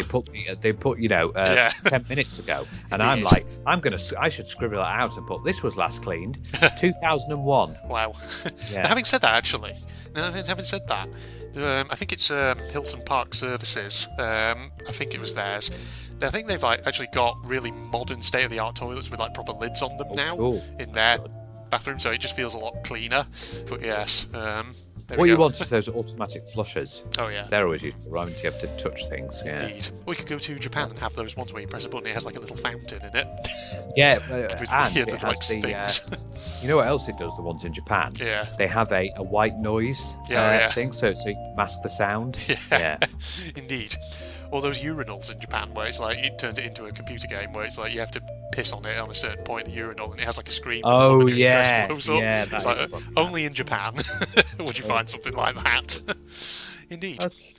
they put 10 minutes ago, and I'm like, I should scribble it out and put this was last cleaned 2001. Wow. Yeah. Having said that, I think it's Hilton Park Services. I think it was theirs. I think they've actually got really modern, state-of-the-art toilets with proper lids on them now in their bathroom, so it just feels a lot cleaner. But yes, There What we you go. want is those automatic flushers. Oh yeah. They're always useful, right? You have to touch things. Yeah. Indeed. Or you could go to Japan and have those ones where you press a button, it has like a little fountain in it. Yeah, With and weird it little, has like, the. things. You know what else it does? The ones in Japan. Yeah. They have a white noise thing, so you can mask the sound. Yeah. Indeed. Or those urinals in Japan where it's like it turns it into a computer game where it's like you have to piss on it on a certain point in the urinal and it has like a screen. Oh, when the yeah. dress blows up. Yeah, it's like only in Japan would you find something like that. Indeed. Okay.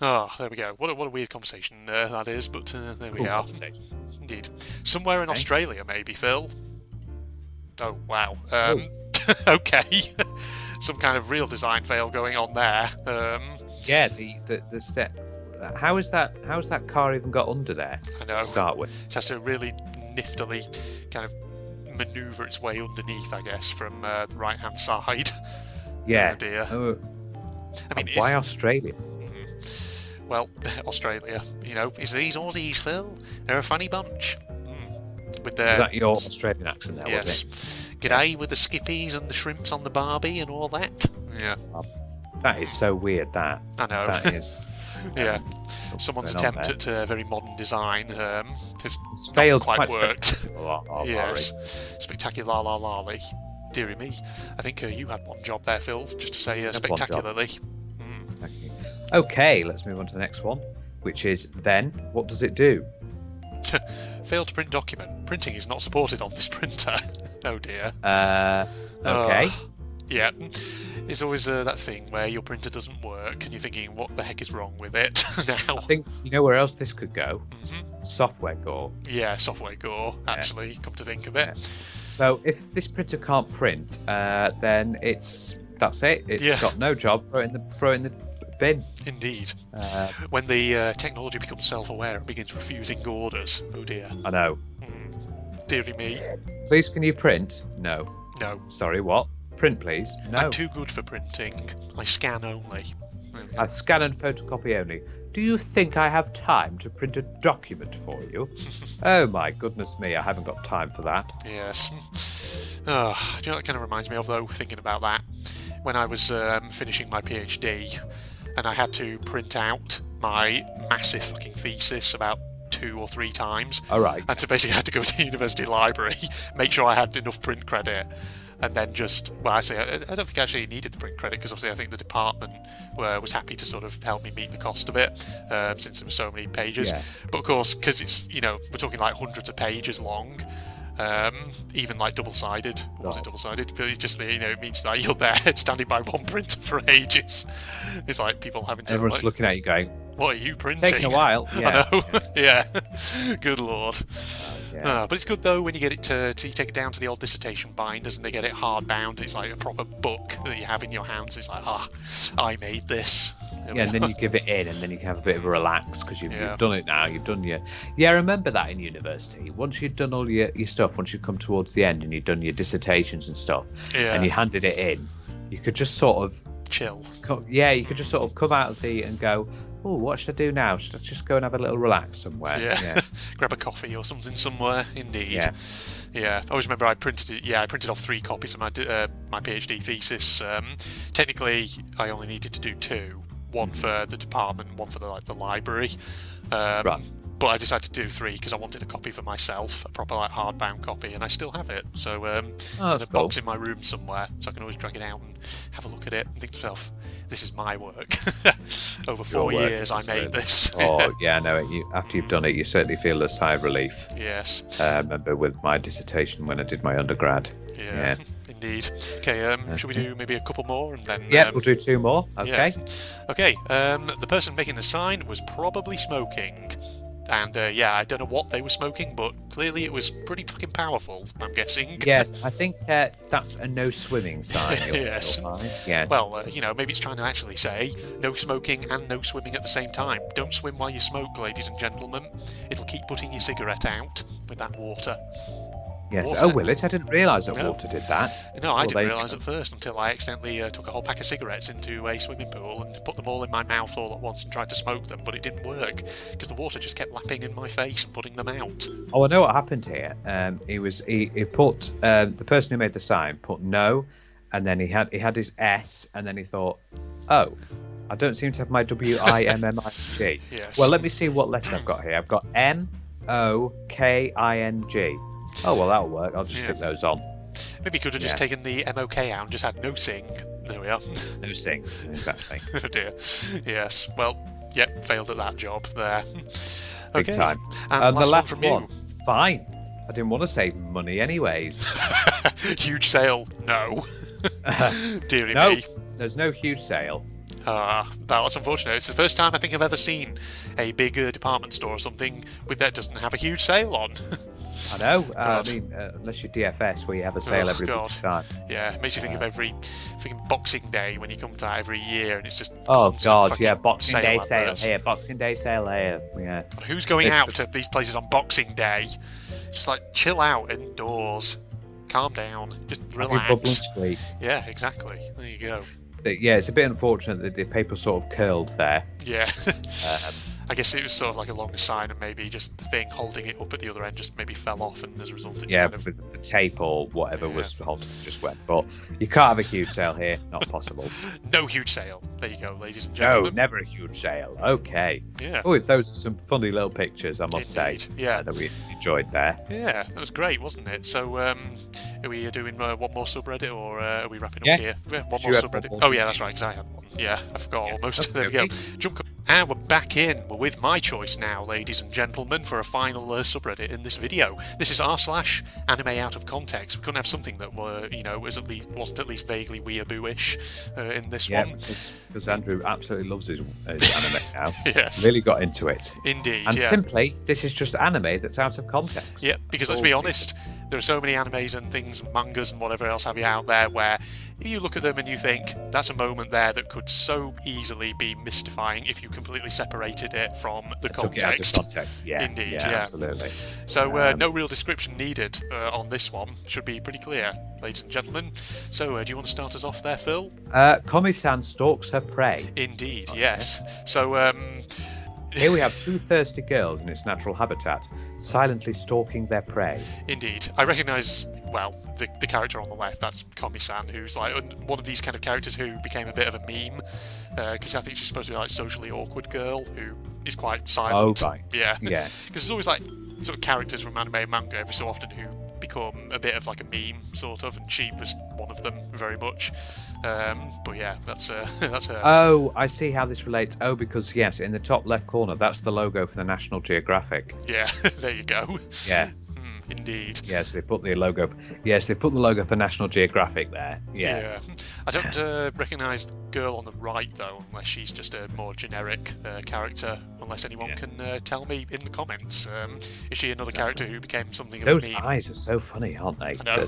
Oh, there we go. What a weird conversation that is, but there we Cool are. conversation. Indeed. Somewhere in Australia, maybe, Phil. Oh, wow. Okay. Some kind of real design fail going on there. Yeah, the step. How is that car even got under there? I know. To start with. It has to really niftily kind of manoeuvre its way underneath, I guess, from the right-hand side. Yeah. Oh, dear. I mean, why Australia? Well, Australia, is these Aussies, Phil? They're a funny bunch. With their, Is that your Australian accent there, yes. was it? G'day with the skippies and the shrimps on the barbie and all that. Yeah. That is so weird, that. I know. That is... Yeah. Someone's attempt at very modern design has It's not failed quite worked. Spectacular. Yes. Spectacular la lolly. Dearie me. I think you had one job there, Phil, just to say spectacularly. Okay, let's move on to the next one, which is then, what does it do? Failed to print document. Printing is not supported on this printer. Oh dear. Okay. Yeah. It's always that thing where your printer doesn't work and you're thinking, what the heck is wrong with it now? I think, you know where else this could go? Software gore. Yeah, software gore, actually, come to think of it. Yeah. So if this printer can't print, then that's it. It's got no job. Throw it in the bin. Indeed. When the technology becomes self-aware and begins refusing orders. Oh dear. I know. Dearie me. Please, can you print? No. No. Sorry, what? Print, please. No. I'm too good for printing. I scan only. I scan and photocopy only. Do you think I have time to print a document for you? Oh my goodness me, I haven't got time for that. Yes. Do you know what that kind of reminds me of, though, thinking about that? When I was finishing my PhD and I had to print out my massive fucking thesis about 2 or 3 times. All right. And so basically I had to go to the university library, make sure I had enough print credit, and then actually, I don't think I actually needed the print credit because obviously I think the department was happy to sort of help me meet the cost of it since there were so many pages. Yeah. But of course, because it's, we're talking like hundreds of pages long, even like double-sided. Or was it double-sided? But it's just, it means that you're there standing by one printer for ages. It's like people having to... Everyone's looking at you going, what are you printing? taking a while. Yeah. I know. Yeah. Good lord. Yeah. But it's good though when you get it you take it down to the old dissertation binders and they get it hard bound. It's like a proper book that you have in your hands. It's like, I made this. Yeah, and then you give it in, and then you can have a bit of a relax because you've done it now. You've done your... Yeah, I remember that in university. Once you'd done all your stuff, once you'd come towards the end and you'd done your dissertations and stuff, and you handed it in, you could just sort of... chill. Yeah, you could just sort of come out of the and go, oh, what should I do now? Should I just go and have a little relax somewhere? Yeah. Grab a coffee or something somewhere, indeed. Yeah. I always remember I printed off 3 copies of my PhD thesis. Technically, I only needed to do 2. One for the department, one for the library. Right. But I decided to do 3 because I wanted a copy for myself, a proper hardbound copy, and I still have it. So it's in a box in my room somewhere, so I can always drag it out and have a look at it and think to myself, this is my work. Over 4 years I made this. Oh, yeah, no, after you've done it, you certainly feel a sigh of relief. Yes. I remember with my dissertation when I did my undergrad. Yeah. Indeed. Okay, should we do maybe a couple more and then... Yeah, we'll do 2 more. Okay. Yeah. Okay, the person making the sign was probably smoking. And I don't know what they were smoking, but clearly it was pretty fucking powerful, I'm guessing. Yes, I think that's a no swimming sign. Yes. Yes. Well, maybe it's trying to actually say no smoking and no swimming at the same time. Don't swim while you smoke, ladies and gentlemen. It'll keep putting your cigarette out with that water. Yes. Water. Oh, will it? I didn't realise that water did that. No, I didn't realise at first until I accidentally took a whole pack of cigarettes into a swimming pool and put them all in my mouth all at once and tried to smoke them, but it didn't work because the water just kept lapping in my face and putting them out. Oh, I know what happened here. He put the person who made the sign put no, and then he had his S, and then he thought, oh, I don't seem to have my WIMMING. Yes. Well, let me see what letter I've got here. I've got MOKING. Oh, well, that'll work. I'll just stick those on. Maybe you could have just taken the MOK out and just had no sing. There we are. No sing, exactly. Oh dear. Yes. Well, yep, failed at that job there. Big time. And the last from one. you. Fine. I didn't want to save money anyways. Huge sale. No. Dearie No, me. there's no huge sale. That's unfortunate. It's the first time I think I've ever seen a big department store or something that doesn't have a huge sale on. I know. I mean, unless you're DFS, where you have a sale every time. Yeah, it makes you think of every freaking Boxing Day when you come to that every year, and it's just Boxing Day sale here, Boxing Day sale here. Yeah. God, who's going out to these places on Boxing Day? Just like chill out indoors, calm down, just relax. Yeah, exactly. There you go. Yeah, it's a bit unfortunate that the paper sort of curled there. Yeah. I guess it was sort of like a longer sign, and maybe just the thing holding it up at the other end just maybe fell off, and as a result, it's kind of the tape or whatever was holding it just went. But you can't have a huge sale here, not possible. No huge sale. There you go, ladies and gentlemen. No, never a huge sale. Okay. Yeah. Oh, those are some funny little pictures, I must say. Yeah. That we enjoyed there. Yeah, that was great, wasn't it? So, are we doing one more subreddit, or are we wrapping up here? Yeah, one more subreddit. Oh yeah, that's right. Because I had one. Yeah, I forgot almost. There we go. And we're back in. We're with my choice now, ladies and gentlemen, for a final subreddit in this video. This is r/anime out of context. We couldn't have something that wasn't at least vaguely weeaboo-ish in this one. Because Andrew absolutely loves his anime now. Yes. Really got into it. Indeed. And simply, this is just anime that's out of context. Yeah, because let's be honest, there are so many animes and things, mangas and whatever else have you out there where you look at them and you think that's a moment there that could so easily be mystifying if you completely separated it from the context. Took it out of context, yeah. Indeed, yeah. Absolutely. So no real description needed on this one. Should be pretty clear, ladies and gentlemen. So do you want to start us off there, Phil? Komi-san stalks her prey. Indeed, yes. So here we have two thirsty girls in its natural habitat, silently stalking their prey. Indeed. I recognise, well, the character on the left, that's Komi-san, who's like one of these kind of characters who became a bit of a meme, because I think she's supposed to be like socially awkward girl who is quite silent. Oh, right. Yeah. Yeah. Because there's always like sort of characters from anime and manga every so often who become a bit of like a meme, sort of, and she was one of them very much. But yeah, that's her. Oh, I see how this relates. Oh, because yes, in the top left corner, that's the logo for the National Geographic. Yeah, there you go. Yeah. Indeed. Yes, they put the logo. They put the logo for National Geographic there. Yeah. I don't recognise the girl on the right though, unless she's just a more generic character. Unless anyone can tell me in the comments, is she another character who became something of a meme? Those eyes are so funny, aren't they? I know.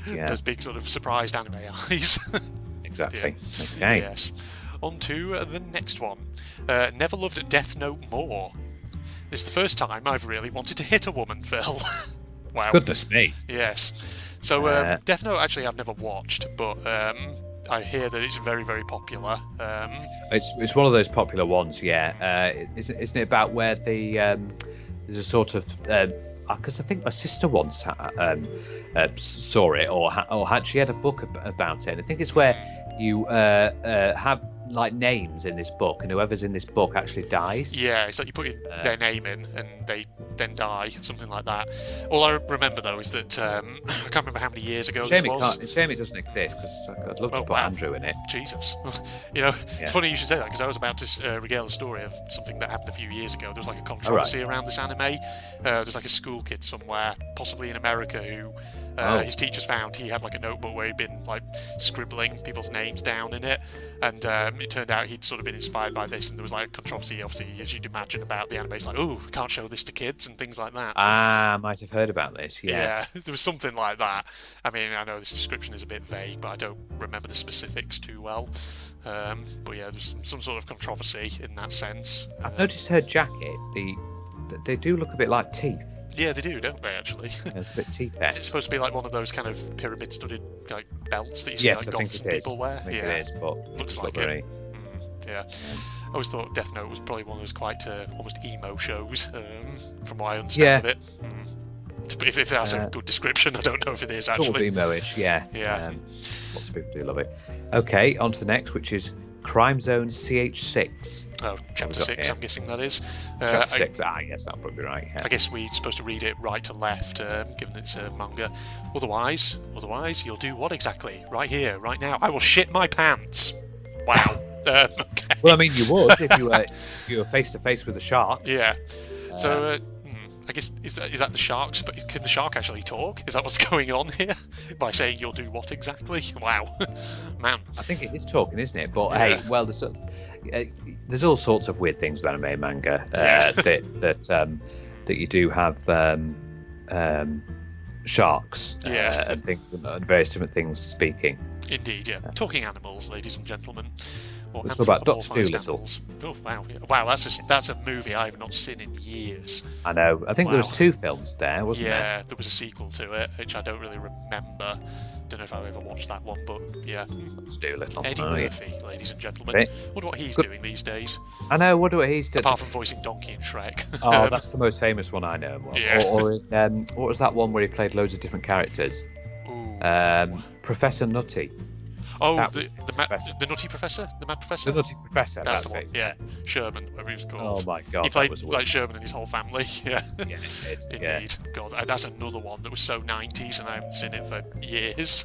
Yeah. Those big sort of surprised anime eyes. Exactly. Yeah. Okay. Yes. On to the next one. Never loved Death Note more. This is the first time I've really wanted to hit a woman, Phil. Wow. Goodness me. Yes. So, Death Note actually I've never watched, but I hear that it's very, very popular. It's one of those popular ones, yeah. Isn't it about where there's a sort of... because I think my sister once saw it, or she had a book about it. And I think it's where you have like names in this book, and whoever's in this book actually dies. Yeah, it's like you put their name in, and they then die, something like that. All I remember though is that I can't remember how many years ago this was. Shame it doesn't exist, because I'd love to put Andrew in it. Jesus, It's funny you should say that, because I was about to regale a story of something that happened a few years ago. There was like a controversy around this anime. There's like a school kid somewhere, possibly in America, who his teachers found he had like a notebook where he'd been like scribbling people's names down in it, and it turned out he'd sort of been inspired by this, and there was like a controversy, obviously, as you'd imagine, about the anime. It's like, oh, we can't show this to kids and things like that. I might have heard about this. Yeah, there was something like that. I mean, I know this description is a bit vague, but I don't remember the specifics too well. But yeah, there's some sort of controversy in that sense. I've noticed her jacket. They do look a bit like teeth. Yeah, they do, don't they, actually? It's a bit teeth-esque. Is it supposed to be like one of those kind of pyramid-studded like belts that you see like goths people wear? I think it is, but looks like it. Yeah. I always thought Death Note was probably one of those quite almost emo shows, from what I understand of it. But if that's a good description, I don't know if it is actually. Sort of emo-ish, yeah. Yeah. Lots of people do love it. Okay, on to the next, which is Crime Zone CH6. Oh, chapter 6, here? I'm guessing that is. Chapter 6, yes, that'll probably be right. Yeah. I guess we're supposed to read it right to left, given it's a manga. Otherwise, you'll do what exactly? Right here, right now. I will shit my pants. Wow. Okay. Well, I mean, you would if you were face to face with a shark. Yeah. So, I guess is that the sharks? But can the shark actually talk? Is that what's going on here? By saying you'll do what exactly? Wow, man. I think it is talking, isn't it? But Yeah. hey, well, there's all sorts of weird things with anime manga that you do have sharks and things and various different things speaking. Indeed, yeah. Talking animals, ladies and gentlemen. Or It's all about Dr. anthropomorphised Dolittle. animals. Oh wow, yeah. Wow, that's a movie I have not seen in years. I know. I think there was Wow. 2 films there, wasn't there? Yeah, there was a sequel to it, which I don't really remember. Don't know if I ever watched that one, but yeah. Dr. Dolittle. Eddie Oh, yeah. Murphy, ladies and gentlemen. That's it. Wonder what he's Good. doing these days, I know. What he's done? apart from voicing Donkey and Shrek. Oh, that's the most famous one I know. Yeah. Or what was that one where he played loads of different characters? Ooh. Professor Nutty. Oh, that the was Professor. The Nutty Professor? The Mad Professor? The Nutty Professor. That's That's the one. it. Yeah, Sherman, whatever he was called. Oh my god, He played that was like Sherman and his whole family. Yeah. Yeah, it did. Indeed. Yeah. God, that's another one that was so 90s and I haven't seen it for years.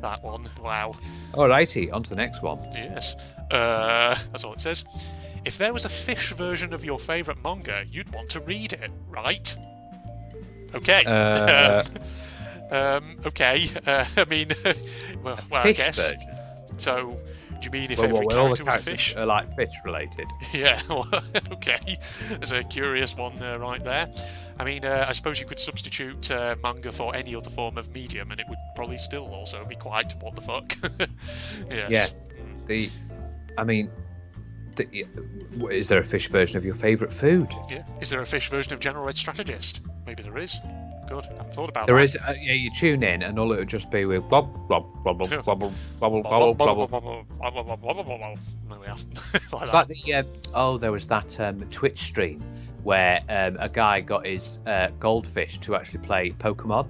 That one. Wow. Alrighty, on to the next one. Yes. That's all it says. If there was a fish version of your favourite manga, you'd want to read it, right? Okay. Okay. I mean, well, I Fish guess. version. So, do you mean if Well, every all the character was a characters fish? are like fish related. Yeah, well, okay. There's a curious one right there. I mean, I suppose you could substitute manga for any other form of medium, and it would probably still also be quite what the fuck. Yes. Yeah. Is there a fish version of your favourite food? Yeah. Is there a fish version of General Red Strategist? Maybe there is. Good. I haven't thought about There that. is. Yeah, you tune in, and all it would just be with blob blob blob blob blob blob blob blob blob. There we are. Like It's that. like there was that Twitch stream where a guy got his goldfish to actually play Pokemon.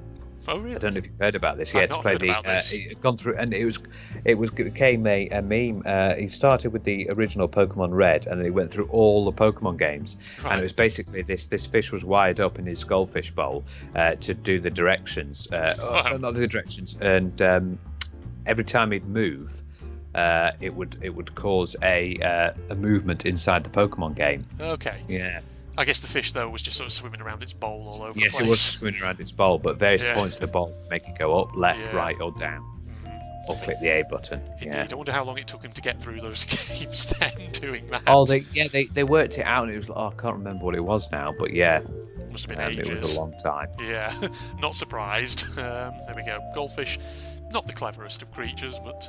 Oh, really? I don't know if you've heard about this. I've Yeah, to not play heard about this. He'd gone through, and it became a meme. He started with the original Pokemon Red, and then he went through all the Pokemon games. Right. And it was basically this fish was wired up in his goldfish bowl to do the directions, not the directions, and every time he'd move, it would cause a movement inside the Pokemon game. Okay. Yeah. I guess the fish, though, was just sort of swimming around its bowl all over Yes, the it place. was swimming around its bowl, but various Yeah. points of the bowl make it go up, left, Yeah. right, or down, or click the A button. Indeed. Yeah. I wonder how long it took him to get through those games then, doing that. Oh, they worked it out, and it was like, I can't remember what it was now, but yeah, Must have been ages. it was a long time. Yeah, not surprised. There we go. Goldfish, not the cleverest of creatures, but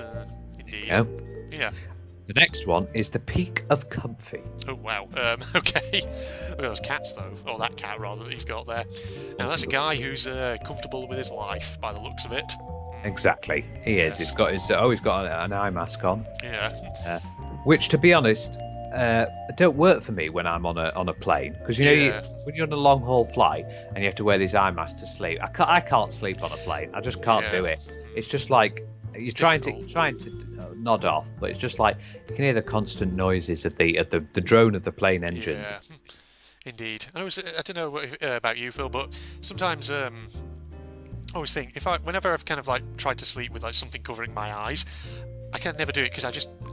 indeed. Yeah. Yeah. The next one is the Peak of Comfy. Oh, wow. Okay. Look at those cats, though. Or that cat, rather, that he's got there. Now, that's a guy who's comfortable with his life, by the looks of it. Exactly, he is. Yes. He's got an eye mask on, Yeah. which, to be honest, don't work for me when I'm on a plane, because Yeah. when you're on a long haul flight and you have to wear these eye masks to sleep. I can't sleep on a plane. I just can't Yeah. do it. It's just like you're It's trying difficult. to nod off, but it's just like you can hear the constant noises of the drone of the plane engines. Yeah. Indeed. I don't know about you, Phil, but sometimes I always think whenever I've kind of like tried to sleep with like something covering my eyes, I can never do it because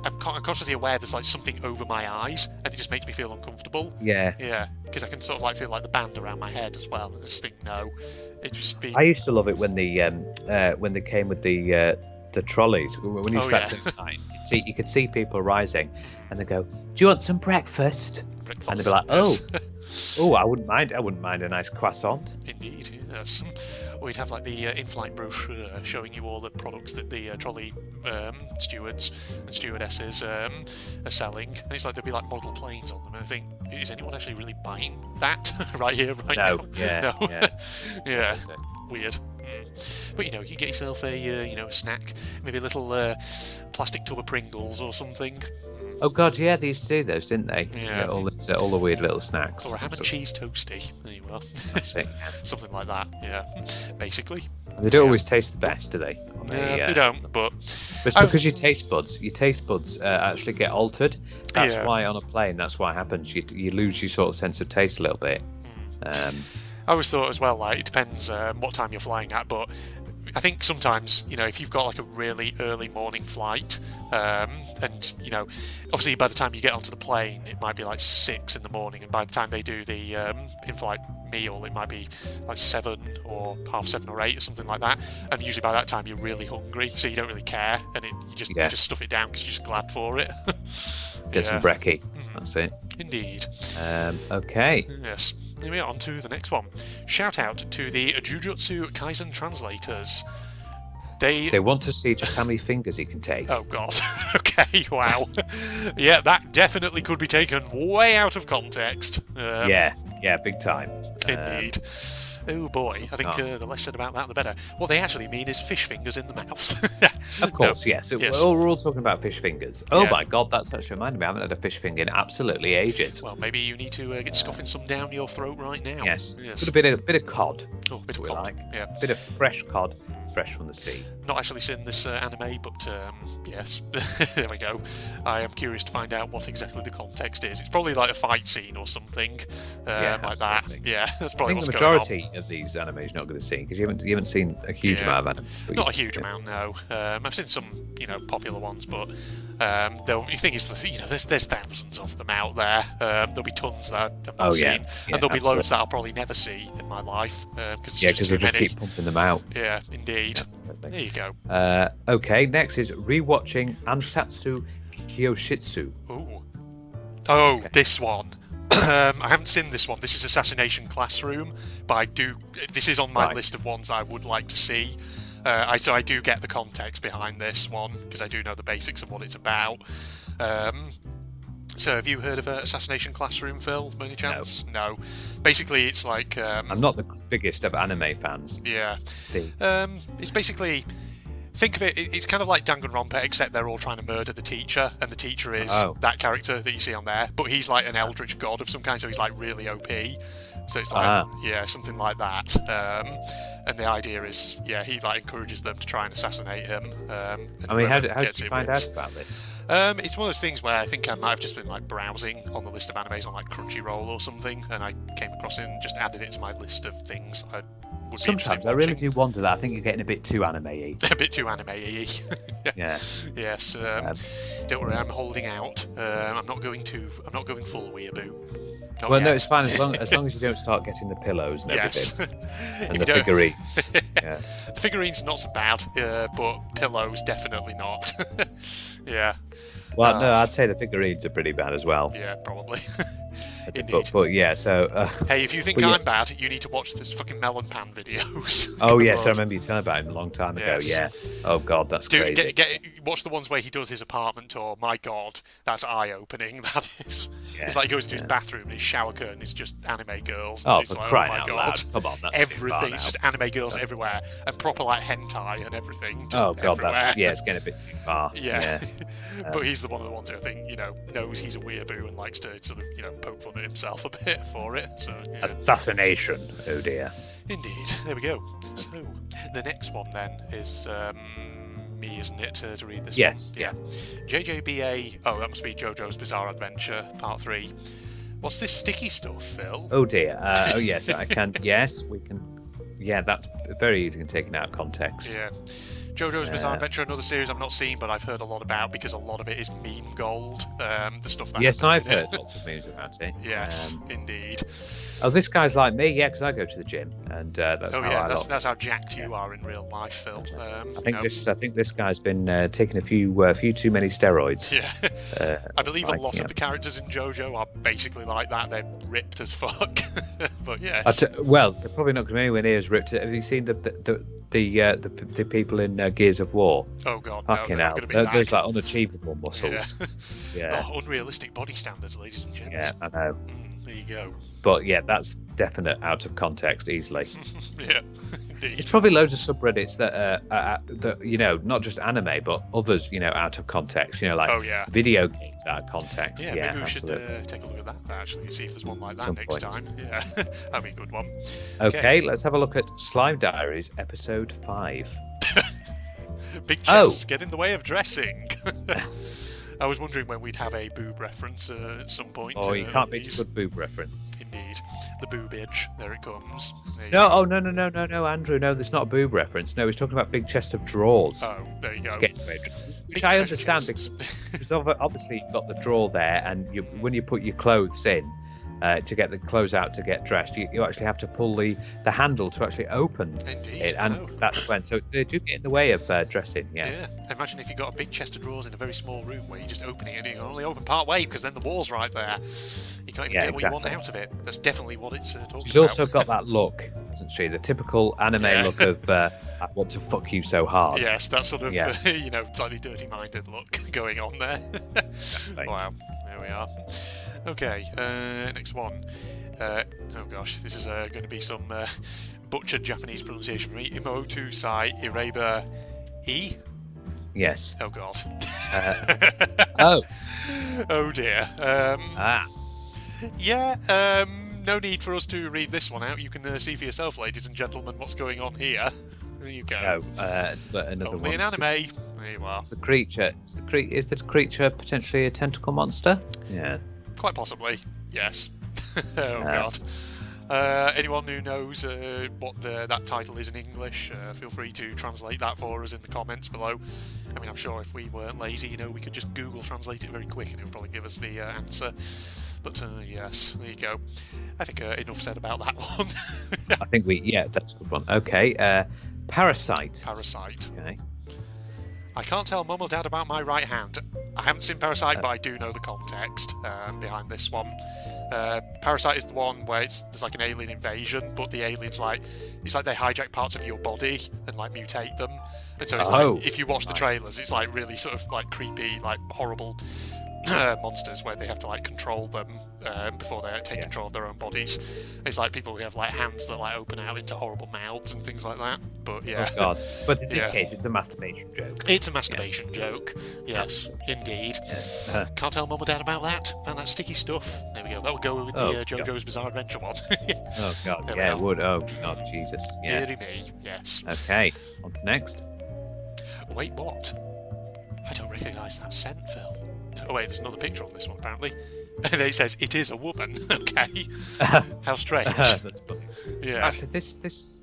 I'm consciously aware there's like something over my eyes, and it just makes me feel uncomfortable. Yeah. Yeah, because I can sort of like feel like the band around my head as well, and I just think no, it just be. I used to love it when they came with the trolleys. When you slept at night, you could see people rising, and they go, "Do you want some breakfast?" And they'd be like, Yes. "Oh, I wouldn't mind. I wouldn't mind a nice croissant." Indeed, yes. Or you'd have like the in-flight brochure showing you all the products that the trolley stewards and stewardesses are selling, and it's like there'd be like model planes on them. And I think, is anyone actually really buying that right here, right No, now? yeah, No. yeah. Yeah. Weird. But you can get yourself a snack, maybe a little plastic tub of Pringles or something. Oh God, yeah, they used to do those, didn't they? Yeah. All the weird little snacks. Or a ham and cheese toasty. There you are. That's it. Something like that. Yeah. Basically. They don't always taste the best, do they? Yeah, they don't. But it's because your taste buds actually get altered. That's why on a plane, that's what happens. You lose your sort of sense of taste a little bit. I always thought as well, like, it depends what time you're flying at, but I think sometimes, if you've got like a really early morning flight, and obviously by the time you get onto the plane, it might be like 6 in the morning, and by the time they do the in-flight meal, it might be like 7 or half 7 or 8 or something like that. And usually by that time you're really hungry, so you don't really care, and you just stuff it down because you're just glad for it. Get some brekkie. That's it. Indeed. Okay. Yes. Here we are, on to the next one. Shout out to the Jujutsu Kaisen translators. They want to see just how many fingers he can take. Oh God. Okay, wow. Yeah, that definitely could be taken way out of context. Yeah, big time. Indeed. Oh boy, I think the less said about that, the better. What they actually mean is fish fingers in the mouth. Of course, yes. We're all talking about fish fingers. Oh my God, that's actually reminded me. I haven't had a fish finger in absolutely ages. Well, maybe you need to get scoffing some down your throat right now. Yes. Put a bit of cod. Oh, a bit of cod. Yeah. A bit of fresh cod, fresh from the sea. Not actually seen this anime, but yes, there we go. I am curious to find out what exactly the context is. It's probably like a fight scene or something like that. Yeah, that's probably what's going on. I think the majority of these animes you're not going to see because you haven't seen a huge amount of anime. Not a huge amount, no. I've seen some, popular ones, but the thing is, there's thousands of them out there. There'll be tons that I've not seen, and there'll be loads that I'll probably never see in my life because they'll just keep pumping them out. Yeah, indeed. There you go. Okay, next is rewatching Ansatsu Kyoshitsu. Oh, this one. I haven't seen this one. This is Assassination Classroom, but this is on my list of ones that I would like to see. So I do get the context behind this one because I do know the basics of what it's about. So have you heard of Assassination Classroom, Phil, by any chance? No. Basically, it's like... I'm not the biggest of anime fans. Yeah. It's basically... Think of it, it's kind of like Danganronpa, except they're all trying to murder the teacher, and the teacher is that character that you see on there, but he's like an eldritch god of some kind, so he's like really OP. So it's like, something like that. And the idea is, he like encourages them to try and assassinate him. How did you find out about this? It's one of those things where I think I might have just been like browsing on the list of animes on like Crunchyroll or something, and I came across it and just added it to my list of things I would Sometimes I really do wonder that. I think you're getting a bit too anime-y. A bit too anime-y. Yeah. Yes. Don't worry, I'm holding out. I'm not going full weeaboo. No, it's fine as long as you don't start getting the pillows and everything, and the figurines. The figurines not so bad, but pillows definitely not. Yeah. Well, no, I'd say the figurines are pretty bad as well. Yeah, probably. Indeed. But yeah, so... hey, if you think I'm bad, you need to watch this fucking melon pan videos. Oh, yes, I remember you telling about him a long time ago, yeah. Oh, God, that's crazy. Watch the ones where he does his apartment tour. My God, that's eye-opening, that is. Yeah, it's like he goes into his bathroom and his shower curtain is just anime girls. Oh, for crying out loud. Come on, that's everything. It's just anime girls everywhere. And proper, like, hentai and everything. Just God, everywhere. It's getting a bit too far. Yeah. But he's one of the ones who I think, knows he's a weeaboo and likes to sort of, poke fun at himself a bit for it. So Assassination. Oh dear. Indeed. There we go. So the next one then is me, isn't it, to read this? Yes. One? Yeah. JJBA. Oh, that must be JoJo's Bizarre Adventure Part 3. What's this sticky stuff, Phil? Oh dear. Oh yes, I can. Yes, we can. Yeah, that's very easy to take out of context. Yeah. JoJo's Bizarre Adventure, another series I've not seen, but I've heard a lot about because a lot of it is meme gold. The stuff that yes, I've heard lots of memes about it. Yes, indeed. Oh, this guy's like me, yeah, because I go to the gym, and that's how jacked you are in real life, Phil. I think this guy's been taking a few too many steroids. Yeah, I believe a lot of the characters in JoJo are basically like that. They're ripped as fuck. But yes. Well, they're probably not going to be anywhere near as ripped. Have you seen the people in Gears of War? Oh God, fucking hell! Those like unachievable muscles. Yeah. Oh, unrealistic body standards, ladies and gents. Yeah, I know. There you go. But yeah, that's definite out of context easily. Yeah, Indeed. It's probably loads of subreddits that not just anime, but others, out of context. Like video games out of context. Yeah, maybe we absolutely. should take a look at that actually, see if there's one like that Some next point. time. Yeah, that'd be a good one. Okay, let's have a look at Slime Diaries, episode 5. Big chests get in the way of dressing. I was wondering when we'd have a boob reference at some point. Oh, you can't beat a good boob reference. Indeed. The boobage. There it comes. No, Andrew. No, there's not a boob reference. No, he's talking about big chest of drawers. Oh, there you go. Which I understand because obviously you've got the drawer there, and when you put your clothes in, to get the clothes out to get dressed, you actually have to pull the handle to actually open it, and that's when. So they do get in the way of dressing. Yes. Yeah. Imagine if you got a big chest of drawers in a very small room where you're just opening it and you can only open part way because then the wall's right there. You can't even get what you want out of it. That's definitely what it's talking about. She's also got that look, hasn't she? The typical anime look of I want to fuck you so hard. Yes, that sort of slightly dirty-minded look going on there. Wow. There we are. Okay, next one. Oh gosh, this is going to be some butchered Japanese pronunciation for me. Imotu Sai Ireba E? Yes. Oh god. Oh dear. Yeah, no need for us to read this one out. You can see for yourself, ladies and gentlemen, what's going on here. There you go. But another Only one. an anime. There you are. The creature. Is the creature potentially a tentacle monster? Yeah. Quite possibly, yes. Oh god. Anyone who knows what that title is in English, feel free to translate that for us in the comments below. I mean, I'm sure if we weren't lazy, we could just Google translate it very quick and it would probably give us the answer. But yes, there you go. I think enough said about that one. I think that's a good one. Okay, Parasite. Parasite. Okay. I can't tell Mum or Dad about my right hand. I haven't seen Parasite, but I do know the context behind this one. Parasite is the one where there's like an alien invasion, but the aliens it's like they hijack parts of your body and like mutate them. And so it's like if you watch the trailers, it's like really sort of like creepy, like horrible monsters where they have to like control them before they take control of their own bodies. It's like people who have like hands that like open out into horrible mouths and things like that. But yeah. Oh god. But in this case, it's a masturbation joke. It's a masturbation joke. Yes, indeed. Yes. Can't tell Mum or Dad about that sticky stuff. There we go. That would go with the JoJo's Bizarre Adventure one. Oh god. Yeah, it would. Oh god, Jesus. Yeah. Deary me. Yes. Okay. On to next. Wait, what? I don't recognise that scent, Phil. Oh wait, there's another picture on this one apparently. And then it says it is a woman. Okay. How strange. That's funny. Yeah. Actually, this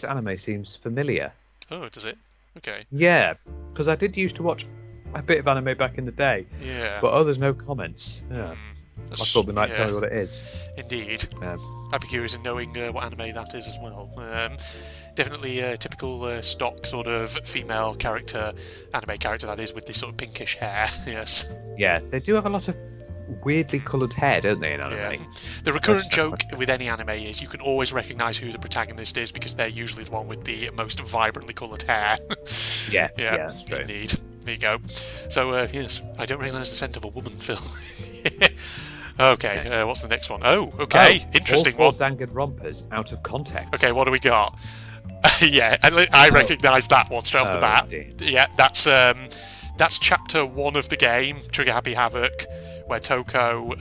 anime seems familiar. Oh, does it? Okay. Yeah, because I did used to watch a bit of anime back in the day. Yeah. But there's no comments. Yeah. I thought they might tell me what it is. Indeed. I'd be curious in knowing what anime that is as well. Definitely a typical stock sort of female character, anime character that is, with this sort of pinkish hair. Yes. Yeah, they do have a lot of weirdly coloured hair, don't they, in anime? Yeah. The recurrent joke with any anime is you can always recognise who the protagonist is because they're usually the one with the most vibrantly coloured hair. Yeah, that's true. Indeed. There you go. So, yes, I don't recognise the scent of a woman, Phil. Okay, what's the next one? Oh, okay, interesting all one. four Danganronpas out of context. Okay, what do we got? Yeah, I recognise that one straight off the bat. Indeed. Yeah, that's chapter 1 of the game, Trigger Happy Havoc, where Toko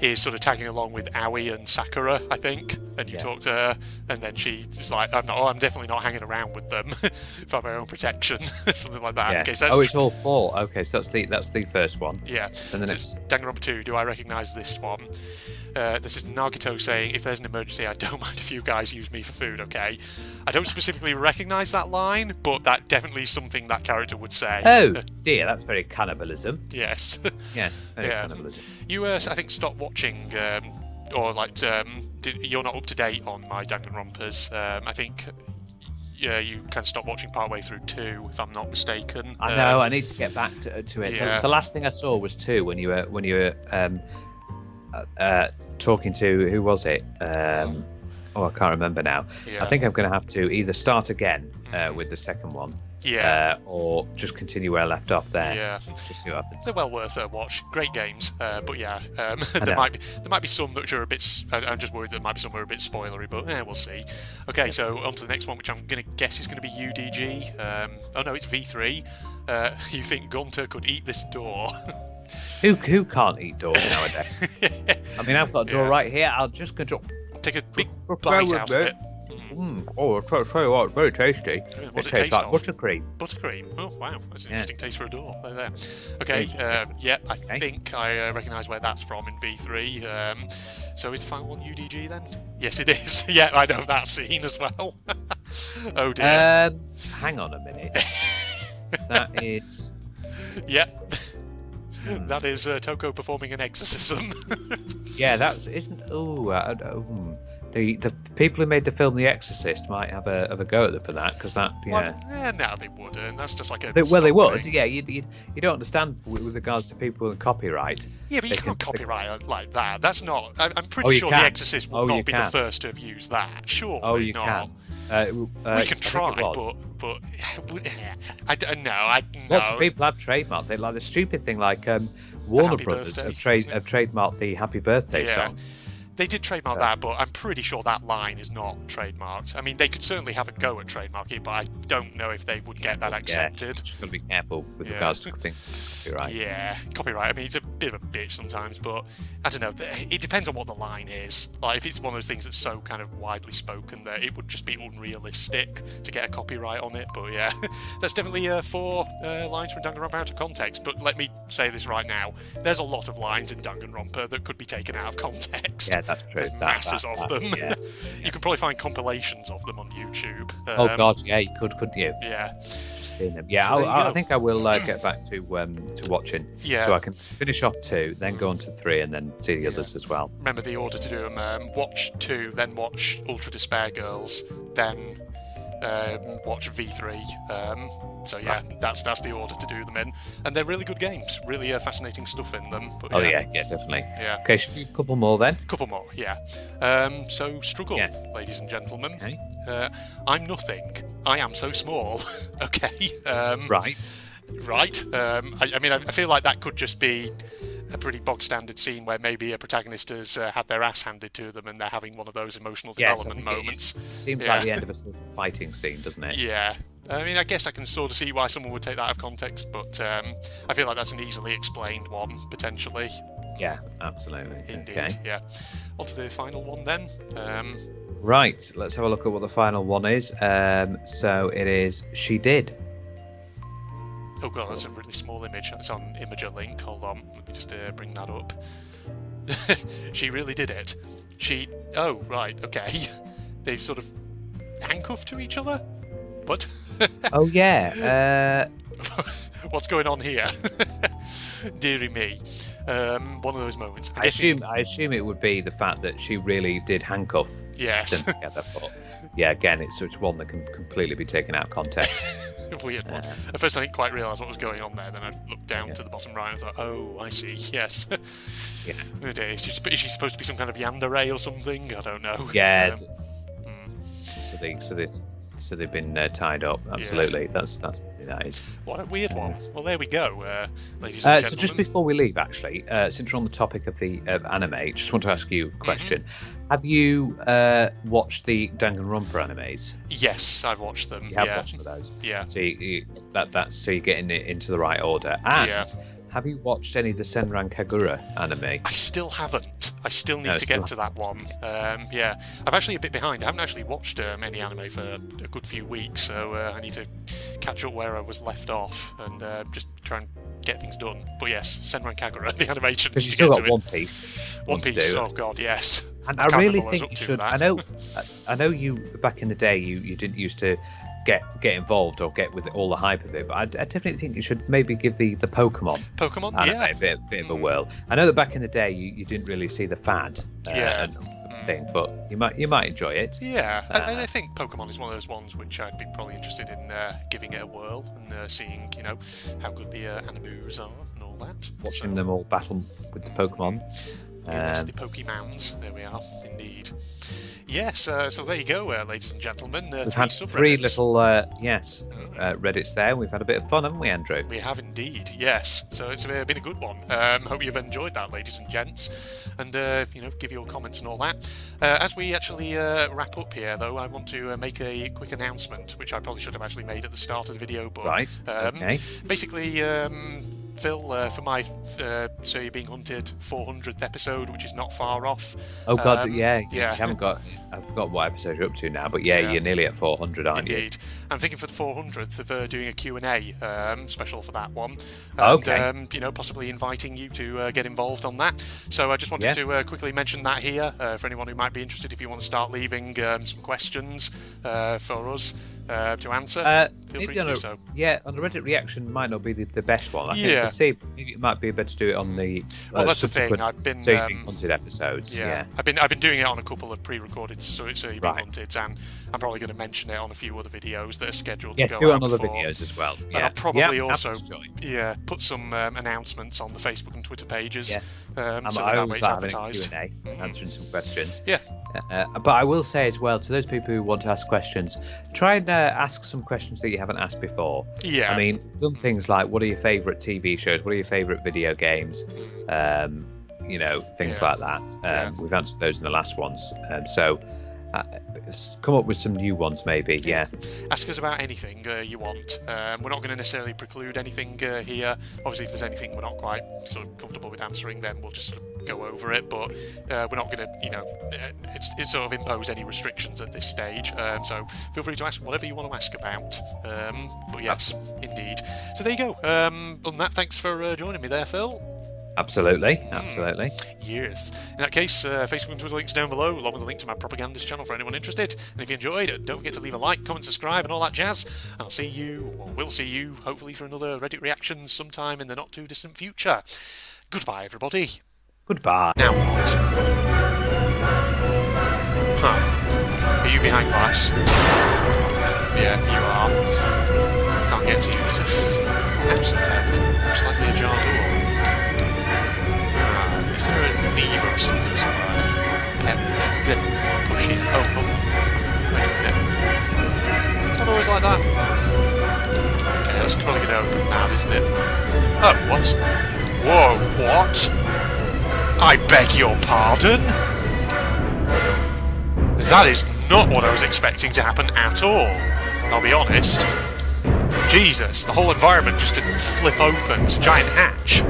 is sort of tagging along with Aoi and Sakura, I think, and you talk to her, and then she's like, I'm definitely not hanging around with them for my own protection, something like that. Yeah. Okay, so it's all 4. Okay, so that's the first one. Yeah. And the next Danganronpa 2. Do I recognise this one? This is Nagito saying, if there's an emergency, I don't mind if you guys use me for food, okay? I don't specifically recognise that line, but that definitely is something that character would say. Oh, dear, that's very cannibalism. Yes. Yes, very cannibalism. You, I think, stopped watching, or like, you're not up to date on my Danganronpas. I think you kind of stopped watching partway through 2, if I'm not mistaken. I know, I need to get back to it. Yeah. The last thing I saw was 2 when you were talking to, who was it? Oh, I can't remember now. Yeah. I think I'm going to have to either start again with the second one, or just continue where I left off there. Yeah. Just see what happens. They're well worth a watch. Great games, but yeah, there might be some which are a bit. I'm just worried there might be some that are a bit spoilery, but we'll see. Okay, so on to the next one, which I'm going to guess is going to be UDG. Oh no, it's V3. You think Gunter could eat this door? Who can't eat doors nowadays? I mean, I've got a door right here. I'll just control. Take a big bite out of it. Oh, I'll tell you what, it's very tasty. What's it tastes like buttercream. Buttercream? Oh, wow. That's an interesting taste for a door. There. Okay, I think I recognise where that's from in V3. So is the final one UDG then? Yes, it is. Yeah, I know that scene as well. Oh, dear. Hang on a minute. That is... Yep. That is Toko performing an exorcism. Yeah, isn't. The people who made the film The Exorcist might have a go at them for that, because that. Yeah. No, they wouldn't. That's just like a. They would. Yeah, you don't understand with regards to people with copyright. Yeah, but you can't copyright like that. That's not. I'm pretty sure The Exorcist will not be the first to have used that. Sure. Oh, you not. can. We can try, but I don't know. Lots of people have trademarked it. Like the stupid thing, like Warner Brothers have trademarked the Happy Birthday song. They did trademark that, but I'm pretty sure that line is not trademarked. I mean, they could certainly have a go at trademarking, but I don't know if they would get that accepted. Just got to be careful with regards to things. Copyright. Yeah, copyright. I mean, it's a bit of a bitch sometimes, but I don't know. It depends on what the line is. Like, if it's one of those things that's so kind of widely spoken that it would just be unrealistic to get a copyright on it. But yeah, that's definitely 4 lines from Danganronpa out of context. But let me say this right now: there's a lot of lines in Danganronpa that could be taken out of context. Yeah, that's true. There's masses of them. Yeah. You can probably find compilations of them on YouTube. Oh God, yeah, you couldn't you? Yeah. Just seeing them. Yeah, So I think I will get back to watching. Yeah. So I can finish off 2, then go on to 3, and then see the others as well. Remember the order to do them: watch 2, then watch Ultra Despair Girls, then watch V3. So yeah, that's the order to do them in, and they're really good games. Really fascinating stuff in them. But, yeah, definitely. Yeah. Okay, should we do a couple more then? Couple more, yeah. So struggle, ladies and gentlemen. Okay. I'm nothing. I am so small. Okay. Right. I mean, I feel like that could just be a pretty bog standard scene where maybe a protagonist has had their ass handed to them and they're having one of those emotional development moments. It seems like the end of a sort of fighting scene, doesn't it? Yeah. I mean, I guess I can sort of see why someone would take that out of context, but I feel like that's an easily explained one, potentially. Yeah, absolutely. Indeed, okay. Yeah. On to the final one then. Right, let's have a look at what the final one is. So it is She Did. Oh god, that's a really small image. It's on Imager Link. Hold on, let me just bring that up. She really did it. Oh, right, okay. They've sort of handcuffed to each other? What? Oh, yeah. What's going on here? Dearie me. One of those moments. I assume it would be the fact that she really did handcuff them together. But yeah, again, it's one that can completely be taken out of context. Weird one. At first, I didn't quite realise what was going on there. Then I looked down to the bottom right and thought, "Oh, I see. Yes." Yeah. Is she supposed to be some kind of yandere or something? I don't know. Yeah. So they've been tied up. Absolutely. Yeah. That's that is. What a weird one. Well, there we go, ladies and gentlemen. So just before we leave, actually, since we're on the topic of the anime, just want to ask you a question. Mm-hmm. Have you watched the Danganronpa animes? Yes, I've watched them. You have watched those. Yeah. So so you're getting it into the right order. And have you watched any of the Senran Kagura anime? I still haven't. I still need to get to that one. Yeah, I'm actually a bit behind. I haven't actually watched any anime for a good few weeks, so I need to catch up where I was left off and just try and get things done. But yes, Senran Kagura, the animation. Because you still got One Piece. One Piece. Oh god, yes. And I really think you should. I know you back in the day you didn't used to get involved or get with all the hype of it, but I definitely think you should maybe give the Pokemon anime a bit of a whirl. I know that back in the day you didn't really see the fad thing, but you might enjoy it. Yeah, I think Pokemon is one of those ones which I'd be probably interested in giving it a whirl and seeing how good the animus are and all that. Watching them all battle with the Pokemon. Yes, the Pokemons. There we are, indeed. Yes, so there you go, ladies and gentlemen. We've Three had three subreddits. little, Reddits there. We've had a bit of fun, haven't we, Andrew? We have indeed, yes. So it's been a good one. Hope you've enjoyed that, ladies and gents. And, give your comments and all that. As we actually wrap up here, though, I want to make a quick announcement, which I probably should have actually made at the start of the video. But, Right, okay. Basically, Phil, for my So You're Being Hunted 400th episode, which is not far off. Oh, God, yeah. You haven't got... I forgot what episode you're up to now, but you're nearly at 400, aren't you? Indeed. I'm thinking for the 400th of doing a Q&A special for that one. Okay. And, possibly inviting you to get involved on that. So I just wanted to quickly mention that here for anyone who might be interested. If you want to start leaving some questions for us to answer, feel free to do so. Yeah, on the Reddit reaction might not be the best one. I think we'll see. Maybe it might be better to do it on the that's the thing. I've been So You've Been Hunted episodes. Yeah. I've been doing it on a couple of pre-recorded So You've Been Hunted, and I'm probably going to mention it on a few other videos that are scheduled to go out. Yes, do it on other before. videos as well. And I'll probably also absolutely. put some announcements on the Facebook and Twitter pages. Yeah. So that way it's advertised. Q&A, answering some questions. Yeah. But I will say as well, to those people who want to ask questions, try and ask some questions that you haven't asked before. Yeah. I mean, some things like, what are your favourite TV shows? What are your favourite video games? Things like that. We've answered those in the last ones. So come up with some new ones, maybe. Yeah. Ask us about anything you want. We're not going to necessarily preclude anything here. Obviously, if there's anything we're not quite sort of comfortable with answering, then we'll just sort of go over it. But we're not going to, it's sort of impose any restrictions at this stage. So feel free to ask whatever you want to ask about. But yes, indeed. So there you go. Other than that, thanks for joining me there, Phil. Absolutely. Yes. In that case, Facebook and Twitter links down below, along with a link to my propagandist channel for anyone interested. And if you enjoyed, don't forget to leave a like, comment, subscribe, and all that jazz. And we'll see you, hopefully, for another Reddit reaction sometime in the not too distant future. Goodbye, everybody. Goodbye. Now what? Are you behind glass? Yeah, you are. Can't get to you. There's a house there, slightly ajar door. Is there a lever or something somewhere? Push it. Oh, wait a minute. Not always like that. Okay, that's probably going to open now, isn't it? Oh, what? Whoa, what? I beg your pardon? That is not what I was expecting to happen at all. I'll be honest. Jesus, the whole environment just didn't flip open. It's a giant hatch.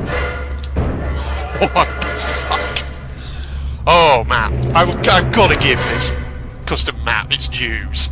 What the fuck? Oh man, I've got to give this custom map its dues.